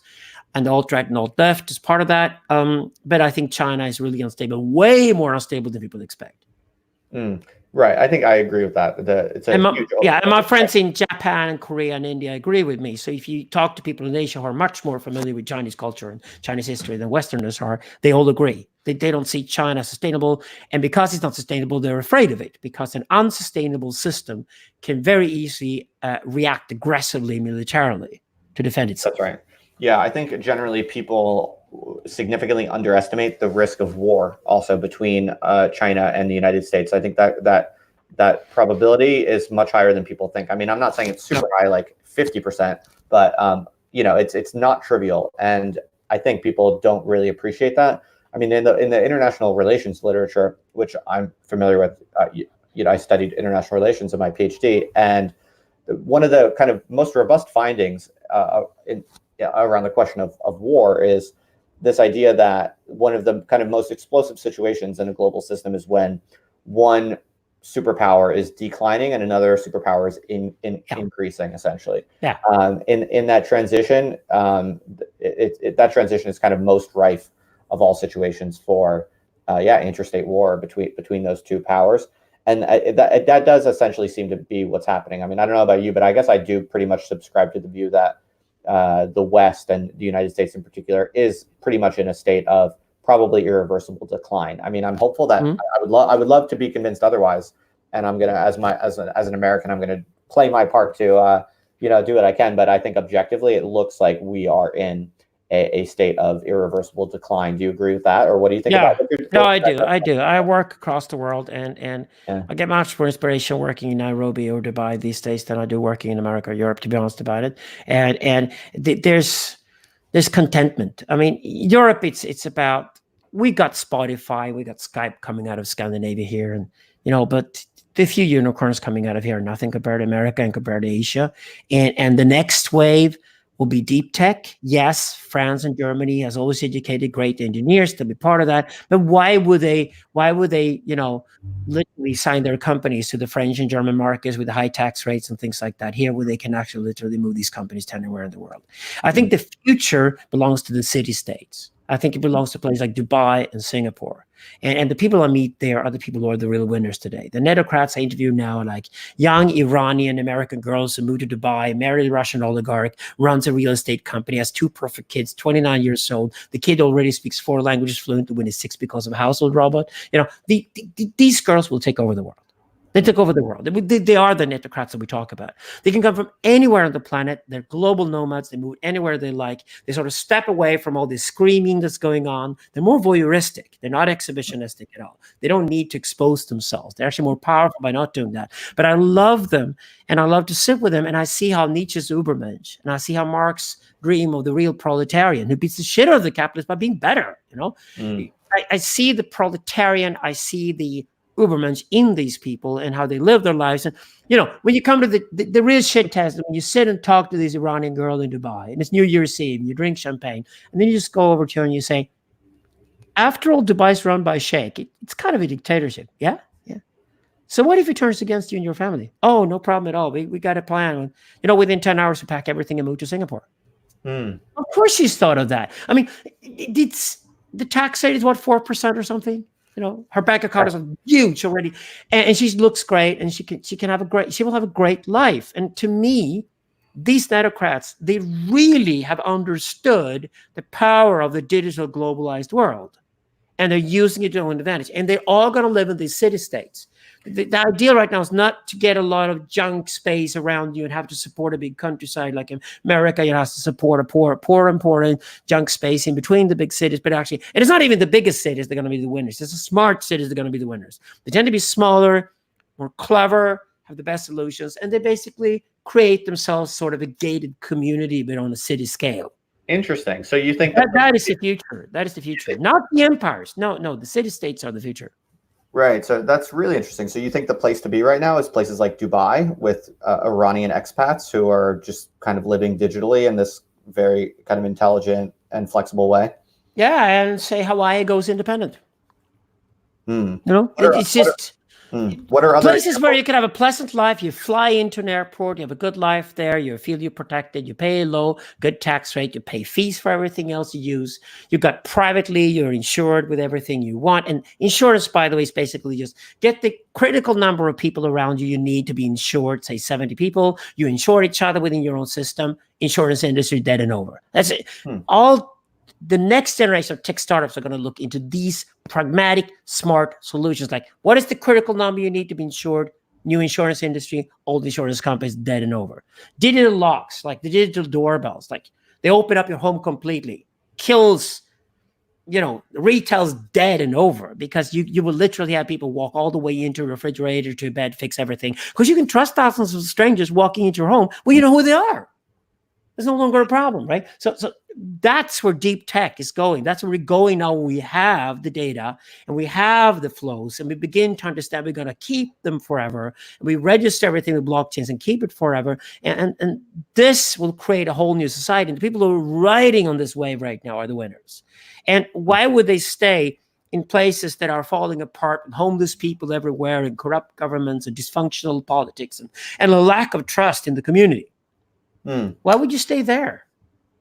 Speaker 2: And the alt-right and alt-left is part of that. But I think China is really unstable, way more unstable than people expect.
Speaker 1: Right. I think I agree with that. And
Speaker 2: my friends in Japan and Korea and India agree with me. So if you talk to people in Asia who are much more familiar with Chinese culture and Chinese history than Westerners are, they all agree. They don't see China sustainable. And because it's not sustainable, they're afraid of it, because an unsustainable system can very easily react aggressively militarily to defend itself.
Speaker 1: That's right. Yeah, I think generally people significantly underestimate the risk of war also between China and the United States. I think that probability is much higher than people think. I mean, I'm not saying it's super high, like 50%, but it's not trivial, and I think people don't really appreciate that. I mean, in the international relations literature, which I'm familiar with, I studied international relations in my PhD, and one of the kind of most robust findings around the question of war is this idea that one of the kind of most explosive situations in a global system is when one superpower is declining and another superpower is increasing, essentially.
Speaker 2: Yeah.
Speaker 1: In that transition, that transition is kind of most rife of all situations for interstate war between those two powers. And that does essentially seem to be what's happening. I mean, I don't know about you, but I guess I do pretty much subscribe to the view that the West and the United States in particular is pretty much in a state of probably irreversible decline. I mean, I'm hopeful that I would love to be convinced otherwise, and I'm gonna, as an American, I'm gonna play my part to do what I can. But I think objectively, it looks like we are in a state of irreversible decline. Do you agree with that, or what do you think about it?
Speaker 2: No, I do. I work across the world, and I get much more inspiration working in Nairobi or Dubai these days than I do working in America or Europe, to be honest about it. And there's contentment. I mean, Europe, it's about, we got Spotify, we got Skype coming out of Scandinavia here, and but the few unicorns coming out of here are nothing compared to America and compared to Asia. And the next wave will be deep tech. Yes, France and Germany has always educated great engineers to be part of that. But why would they, literally sign their companies to the French and German markets with the high tax rates and things like that here, where they can actually literally move these companies to anywhere in the world? I think the future belongs to the city-states. I think it belongs to places like Dubai and Singapore. And the people I meet there are the people who are the real winners today. The netocrats I interview now are like young Iranian American girls who moved to Dubai, married a Russian oligarch, runs a real estate company, has 2 perfect kids, 29 years old. The kid already speaks 4 languages fluently when he's 6 because of a household robot. These girls will take over the world. They took over the world. They are the netocrats that we talk about. They can come from anywhere on the planet. They're global nomads. They move anywhere they like. They sort of step away from all this screaming that's going on. They're more voyeuristic. They're not exhibitionistic at all. They don't need to expose themselves. They're actually more powerful by not doing that. But I love them, and I love to sit with them, and I see how Nietzsche's Übermensch, and I see how Marx dream of the real proletarian who beats the shit out of the capitalist by being better. I see the proletarian. I see the Ubermensch in these people and how they live their lives. And when you come to the real shit test, when you sit and talk to this Iranian girl in Dubai, and it's New Year's Eve, and you drink champagne, and then you just go over to her and you say, after all, Dubai's run by a sheikh. It's kind of a dictatorship. Yeah. Yeah. So what if it turns against you and your family? Oh, no problem at all. We got a plan. Within 10 hours, we pack everything and move to Singapore. Of course she's thought of that. I mean, it's the tax rate is what, 4% or something? Her bank account is huge already. And she looks great, and she will have a great life. And to me, these netocrats, they really have understood the power of the digital globalized world. And they're using it to their own advantage. And they're all going to live in these city-states. The idea right now is not to get a lot of junk space around you and have to support a big countryside like in America. You have to support a poor junk space in between the big cities. But actually, and it's not even the biggest cities that are going to be the winners. It's the smart cities that are going to be the winners. They tend to be smaller, more clever, have the best solutions, and they basically create themselves sort of a gated community, but on a city scale.
Speaker 1: Interesting. So you think
Speaker 2: that is the future? That is the future, not the empires. No, the city-states are the future.
Speaker 1: Right. So that's really interesting. So you think the place to be right now is places like Dubai with Iranian expats who are just kind of living digitally in this very kind of intelligent and flexible way?
Speaker 2: Yeah, and say Hawaii goes independent. It's just
Speaker 1: what are other
Speaker 2: places where you can have a pleasant life. You fly into an airport, you have a good life there, you feel you're protected, you pay a low, good tax rate, you pay fees for everything else you use. You got privately, you're insured with everything you want. And insurance, by the way, is basically just get the critical number of people around you need to be insured, say 70 people. You insure each other within your own system. Insurance industry dead and over. That's it. The next generation of tech startups are going to look into these pragmatic, smart solutions. Like, what is the critical number you need to be insured? New insurance industry, old insurance companies, dead and over. Digital locks, like the digital doorbells, like they open up your home completely. Kills, retail's dead and over, because you will literally have people walk all the way into a refrigerator, to a bed, fix everything. Because you can trust thousands of strangers walking into your home. Well, you know who they are. There's no longer a problem, right? So that's where deep tech is going. That's where we're going now. We have the data and we have the flows, and we begin to understand we're going to keep them forever. And we register everything with blockchains and keep it forever. And this will create a whole new society. And the people who are riding on this wave right now are the winners. And why would they stay in places that are falling apart, and homeless people everywhere, and corrupt governments, and dysfunctional politics, and a lack of trust in the community? Why would you stay there?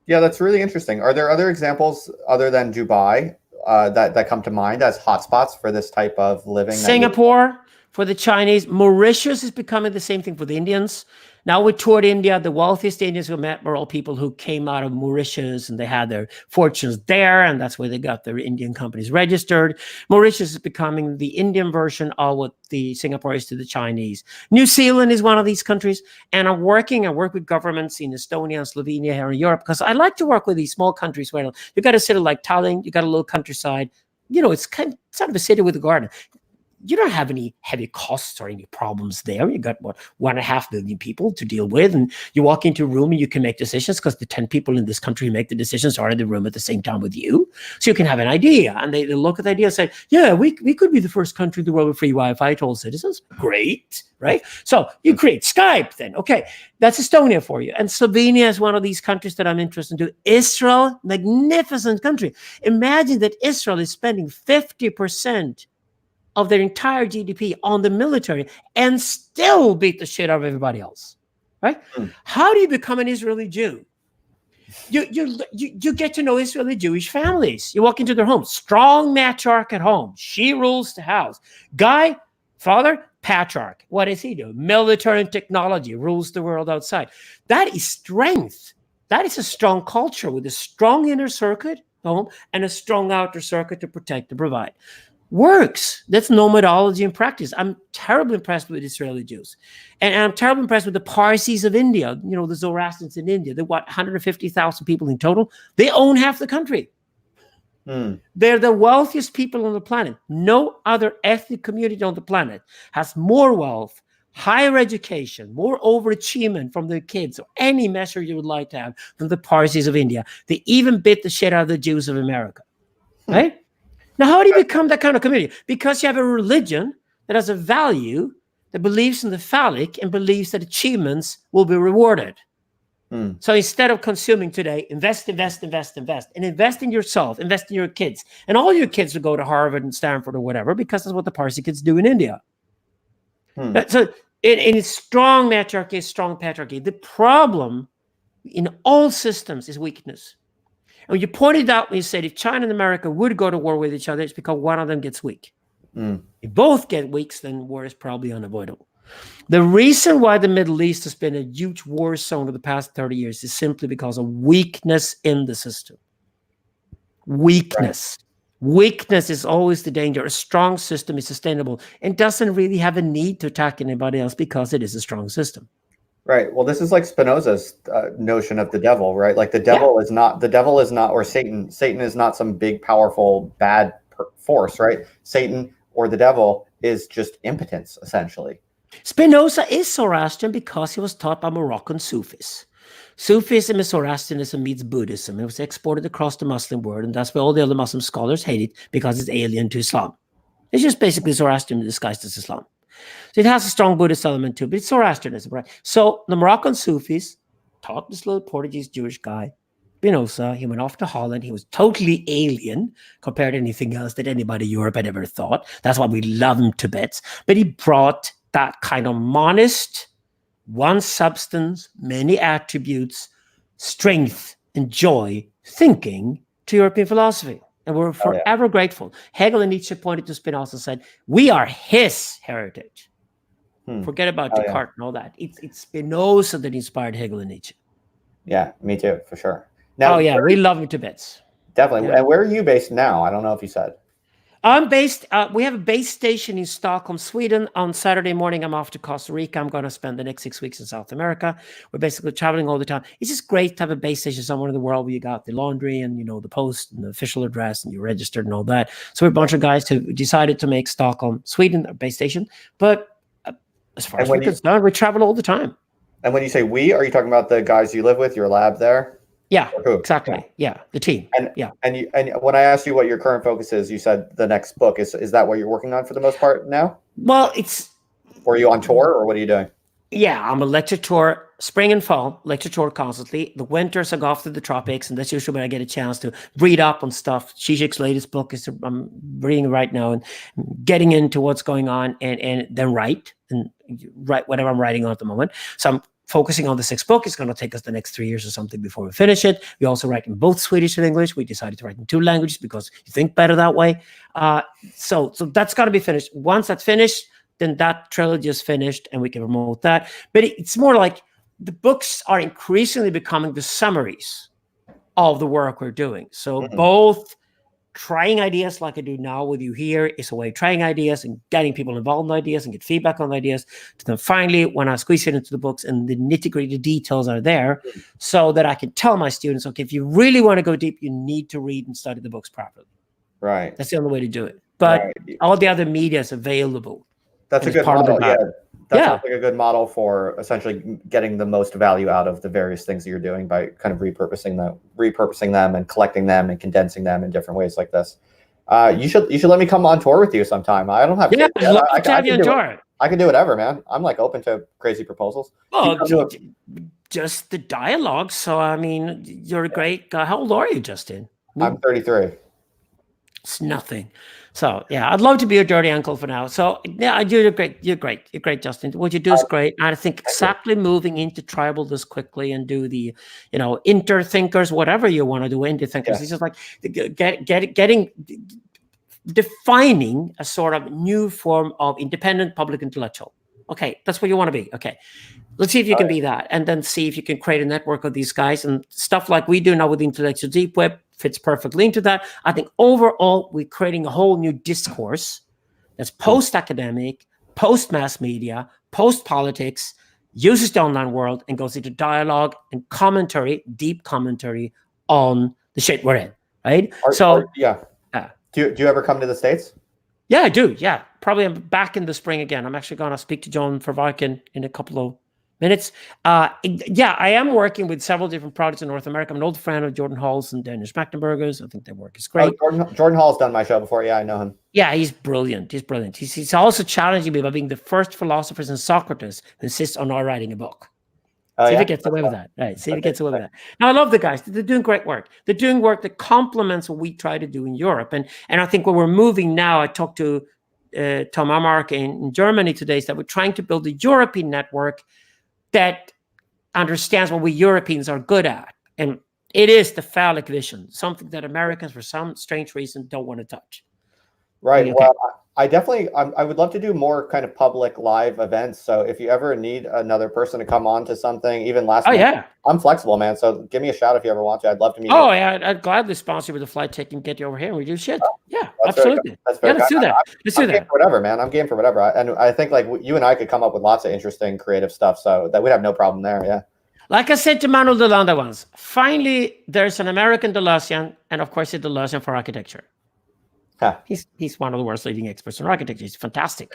Speaker 1: Yeah, that's really interesting. Are there other examples other than Dubai that come to mind as hotspots for this type of living?
Speaker 2: Singapore for the Chinese. Mauritius is becoming the same thing for the Indians. Now we toured India. The wealthiest Indians we met were all people who came out of Mauritius, and they had their fortunes there, and that's where they got their Indian companies registered. Mauritius is becoming the Indian version of what the Singapore is to the Chinese. New Zealand is one of these countries, and I work with governments in Estonia and Slovenia here in Europe, because I like to work with these small countries where you got a city like Tallinn, you got a little countryside, it's kind of a city with a garden. You don't have any heavy costs or any problems there. You got 1.5 million people to deal with, and you walk into a room and you can make decisions, because the 10 people in this country who make the decisions are in the room at the same time with you. So you can have an idea, and they look at the idea and say, yeah, we could be the first country in the world with free Wi-Fi to all citizens. Great, right? So you create Skype then. Okay, that's Estonia for you. And Slovenia is one of these countries that I'm interested in. Israel, magnificent country. Imagine that Israel is spending 50% of their entire GDP on the military and still beat the shit out of everybody else, right? How do you become an Israeli Jew? You get to know Israeli Jewish families. You walk into their home, strong matriarch at home. She rules the house. Guy, father, patriarch. What does he do? Military and technology, rules the world outside. That is strength. That is a strong culture with a strong inner circuit, home, and a strong outer circuit to protect and provide. Works. That's nomadology in practice. I'm terribly impressed with Israeli Jews. And I'm terribly impressed with the Parsis of India, the Zoroastrians in India. They're 150,000 people in total. They own half the country. They're the wealthiest people on the planet. No other ethnic community on the planet has more wealth, higher education, more overachievement from their kids, or any measure you would like to have, than the Parsis of India. They even bit the shit out of the Jews of America, right? Now, how do you become that kind of community? Because you have a religion that has a value, that believes in the phallic and believes that achievements will be rewarded. So instead of consuming today, invest, and invest in yourself, invest in your kids. And all your kids will go to Harvard and Stanford or whatever, because that's what the Parsi kids do in India. So it's strong matriarchy, strong patriarchy. The problem in all systems is weakness. And you pointed out when you said if China and America would go to war with each other, it's because one of them gets weak. If both get weak, then war is probably unavoidable. The reason why the Middle East has been a huge war zone for the past 30 years is simply because of weakness in the system. Weakness. Right. Weakness is always the danger. A strong system is sustainable and doesn't really have a need to attack anybody else because it is a strong system.
Speaker 1: Right. Well, this is like Spinoza's notion of the devil, right? Like the devil is not, or Satan. Satan is not some big, powerful, bad force, right? Satan or the devil is just impotence, essentially.
Speaker 2: Spinoza is Zoroastrian because he was taught by Moroccan Sufis. Sufism and Zoroastrianism meets Buddhism. It was exported across the Muslim world, and that's why all the other Muslim scholars hate it, because it's alien to Islam. It's just basically Zoroastrian disguised as Islam. So it has a strong Buddhist element too, but it's Zoroastrianism, right? So the Moroccan Sufis taught this little Portuguese Jewish guy, Spinoza. He went off to Holland. He was totally alien compared to anything else that anybody in Europe had ever thought. That's why we love him to bits. But he brought that kind of monist, one substance, many attributes, strength and joy thinking to European philosophy. And we're forever grateful. Hegel and Nietzsche pointed to Spinoza and said, we are his heritage. Forget about Descartes and all that. It's Spinoza that inspired Hegel and Nietzsche.
Speaker 1: Yeah, me too, for sure. Now,
Speaker 2: we love him to bits.
Speaker 1: Definitely. Yeah. And where are you based now? I don't know if you said.
Speaker 2: I'm based, we have a base station in Stockholm, Sweden. On Saturday morning, I'm off to Costa Rica. I'm going to spend the next 6 weeks in South America. We're basically traveling all the time. It's just great to have a base station somewhere in the world where you got the laundry and, the post and the official address and you're registered and all that. So we're a bunch of guys who decided to make Stockholm, Sweden, our base station. But as far as we're concerned, we travel all the time.
Speaker 1: And when you say we, are you talking about the guys you live with, your lab there?
Speaker 2: Yeah, exactly. Yeah, the team.
Speaker 1: And when I asked you what your current focus is, you said the next book. Is that what you're working on for the most part now?
Speaker 2: Well,
Speaker 1: Or are you on tour, or what are you doing?
Speaker 2: Yeah, I'm a lecture tour, spring and fall, lecture tour constantly. The winters I go off to the tropics, and that's usually when I get a chance to read up on stuff. Zizek's latest book I'm reading right now and getting into what's going on, and then write whatever I'm writing on at the moment. So I'm focusing on the 6th book. It's going to take us the next 3 years or something before we finish it. We also write in both Swedish and English. We decided to write in 2 languages because you think better that way. So that's got to be finished. Once that's finished, then that trilogy is finished and we can promote that. But it's more like the books are increasingly becoming the summaries of the work we're doing. So both trying ideas like I do now with you here is a way of trying ideas and getting people involved in ideas and get feedback on ideas. Then finally, when I squeeze it into the books and the nitty-gritty details are there, so that I can tell my students, okay, if you really want to go deep, you need to read and study the books properly.
Speaker 1: Right.
Speaker 2: That's the only way to do it. But all the other media is available.
Speaker 1: That's a good model. Yeah. That's like a good model for essentially getting the most value out of the various things that you're doing by kind of repurposing them and collecting them and condensing them in different ways like this. You should let me come on tour with you sometime. I don't have
Speaker 2: kids yet. I
Speaker 1: can do whatever, man. I'm like open to crazy proposals.
Speaker 2: Well, just the dialogue. So I mean, you're a great guy. How old are you, Justin?
Speaker 1: I'm 33.
Speaker 2: It's nothing. So yeah, I'd love to be your dirty uncle for now. So yeah, you're great. You're great, Justin. What you do is great. And I think exactly moving into tribal this quickly and do the, interthinkers, whatever you want to do, interthinkers. It's just like defining a sort of new form of independent public intellectual. Okay, that's what you want to be. Okay, let's see if you can be that, and then see if you can create a network of these guys and stuff like we do now with the Intellectual Deep Web fits perfectly into that. I think overall we're creating a whole new discourse that's post-academic, post-mass media, post-politics, uses the online world and goes into dialogue and commentary, deep commentary on the shit we're in, right?
Speaker 1: Do you ever come to the States?
Speaker 2: Yeah, I do. Yeah, probably I'm back in the spring again. I'm actually going to speak to John Vervaeken in a couple of minutes. I am working with several different projects in North America. I'm an old friend of Jordan Hall's and Danish Schmachtenberger's. I think their work is great.
Speaker 1: Jordan Hall's done my show before. Yeah, I know him.
Speaker 2: Yeah, he's brilliant. He's also challenging me by being the first philosopher since Socrates who insists on not writing a book.
Speaker 1: Oh
Speaker 2: See if
Speaker 1: yeah.
Speaker 2: it gets away with that. Right. See if it
Speaker 1: Okay.
Speaker 2: gets away with that. Now I love the guys. They're doing great work. They're doing work that complements what we try to do in Europe. And I think where we're moving now, I talked to Tom Amark in Germany today, is that we're trying to build a European network that understands what we Europeans are good at. And it is the phallic vision, something that Americans, for some strange reason, don't want to touch.
Speaker 1: Right.
Speaker 2: Okay.
Speaker 1: Well, I definitely, I would love to do more kind of public live events. So if you ever need another person to come on to something, even last minute,
Speaker 2: Yeah.
Speaker 1: I'm flexible, man. So give me a shout if you ever want to. I'd love to meet you.
Speaker 2: Oh, yeah. I'd gladly sponsor you with a flight ticket and get you over here and we do shit. Yeah,
Speaker 1: That's very
Speaker 2: absolutely.
Speaker 1: good. That's very
Speaker 2: let's
Speaker 1: good.
Speaker 2: do that. Let's do
Speaker 1: I'm game
Speaker 2: that.
Speaker 1: for whatever, man. I'm game for whatever. And I think like you and I could come up with lots of interesting creative stuff. So that we'd have no problem there. Yeah.
Speaker 2: Like I said to Manuel de Landa once, finally, there's an American Deleuzian, and of course, a Deleuzian for architecture.
Speaker 1: Huh.
Speaker 2: He's one of the world's leading experts in architecture. He's fantastic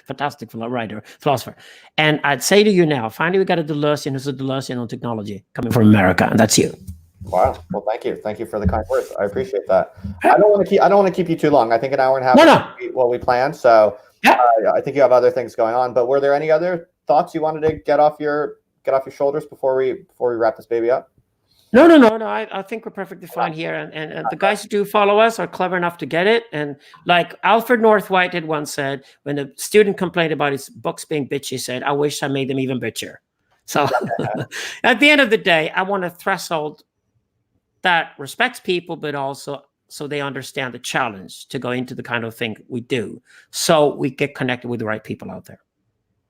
Speaker 2: writer, philosopher. And I'd say to you now, finally, we got a Deleuzian who's a Deleuzian on technology coming from America, and that's you.
Speaker 1: Wow. Well, thank you. Thank you for the kind words. I appreciate that. I don't want to keep you too long. I think an hour and a half is what we planned. So I think you have other things going on. But were there any other thoughts you wanted to get off your shoulders before we wrap this baby up?
Speaker 2: No. I think we're perfectly fine here. And the guys who do follow us are clever enough to get it. And like Alfred North White had once said, when a student complained about his books being bitchy, he said, I wish I made them even bitchier. So at the end of the day, I want a threshold that respects people, but also so they understand the challenge to go into the kind of thing we do. So we get connected with the right people out there.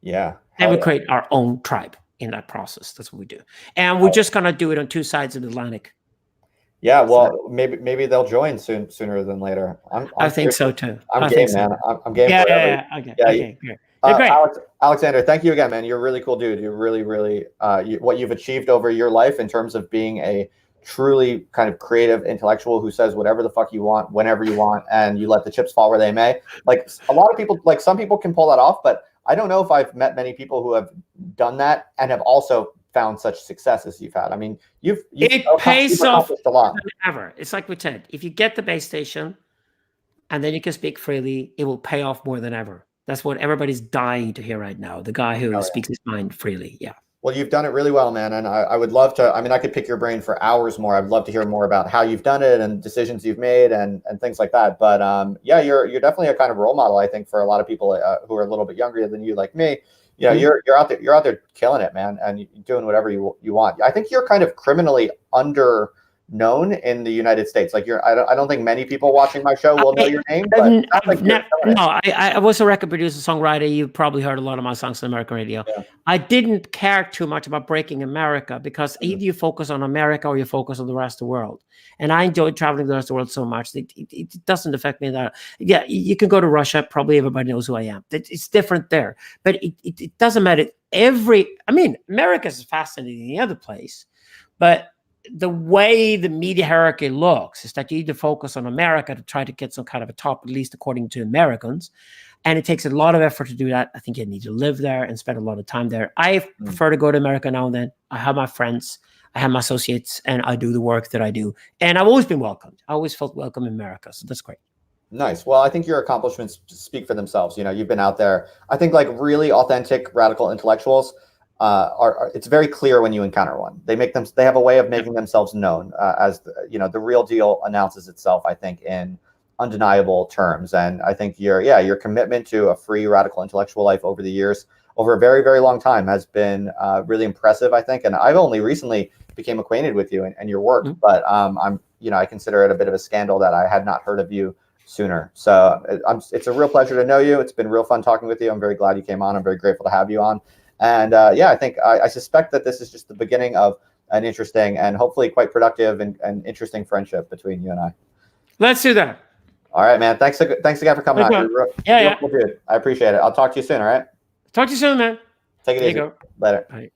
Speaker 1: Yeah.
Speaker 2: And we create our own tribe in that process. That's what we do. And we're just going to do it on two sides of the Atlantic.
Speaker 1: Yeah, well, maybe they'll join sooner than later.
Speaker 2: I think so too.
Speaker 1: I'm game, man. I'm game.
Speaker 2: Yeah. Okay.
Speaker 1: Great. Alexander, thank you again, man. You're a really cool dude. You're really, what you've achieved over your life in terms of being a truly kind of creative intellectual who says whatever the fuck you want, whenever you want, and you let the chips fall where they may. Like a lot of people, like some people can pull that off, but I don't know if I've met many people who have done that and have also found such success as you've had. I mean, it
Speaker 2: pays off a lot. Ever. It's like we said, if you get the base station and then you can speak freely, it will pay off more than ever. That's what everybody's dying to hear right now. The guy who speaks his mind freely. Yeah.
Speaker 1: Well, you've done it really well, man. And I would love to, I mean, I could pick your brain for hours more. I'd love to hear more about how you've done it and decisions you've made and things like that. But yeah, you're definitely a kind of role model, I think, for a lot of people who are a little bit younger than you, like me. You know, you're out there killing it, man, and you're doing whatever you want. I think you're kind of criminally known in the United States. Like I don't think many people watching my show will know your name. But
Speaker 2: I was a record producer, songwriter. You've probably heard a lot of my songs on American radio. Yeah. I didn't care too much about breaking America because either you focus on America or you focus on the rest of the world. And I enjoyed traveling the rest of the world so much that it doesn't affect me that. Yeah, you can go to Russia. Probably everybody knows who I am. It's different there, but it doesn't matter. America is fascinating in the other place, but the way the media hierarchy looks is that you need to focus on America to try to get some kind of a top, at least according to Americans. And it takes a lot of effort to do that. I think you need to live there and spend a lot of time there. I prefer to go to America now and then. I have my friends, I have my associates, and I do the work that I do. And I've always been welcomed. I always felt welcome in America. So that's great.
Speaker 1: Nice. Well, I think your accomplishments speak for themselves. You know, you've been out there. I think like really authentic, radical intellectuals it's very clear when you encounter one. They have a way of making themselves known as the real deal announces itself, I think, in undeniable terms. And I think your commitment to a free radical intellectual life over the years, over a very, very long time, has been really impressive, I think. And I've only recently became acquainted with you and your work, but I consider it a bit of a scandal that I had not heard of you sooner. So it's a real pleasure to know you. It's been real fun talking with you. I'm very glad you came on. I'm very grateful to have you on. And I think I suspect that this is just the beginning of an interesting and hopefully quite productive and interesting friendship between you and I.
Speaker 2: Let's do that.
Speaker 1: All right, man. Thanks again for coming on. You're cool dude. I appreciate it. I'll talk to you soon. All right.
Speaker 2: Talk to you soon, man.
Speaker 1: Take it easy.
Speaker 2: There you go.
Speaker 1: Later.
Speaker 2: Bye.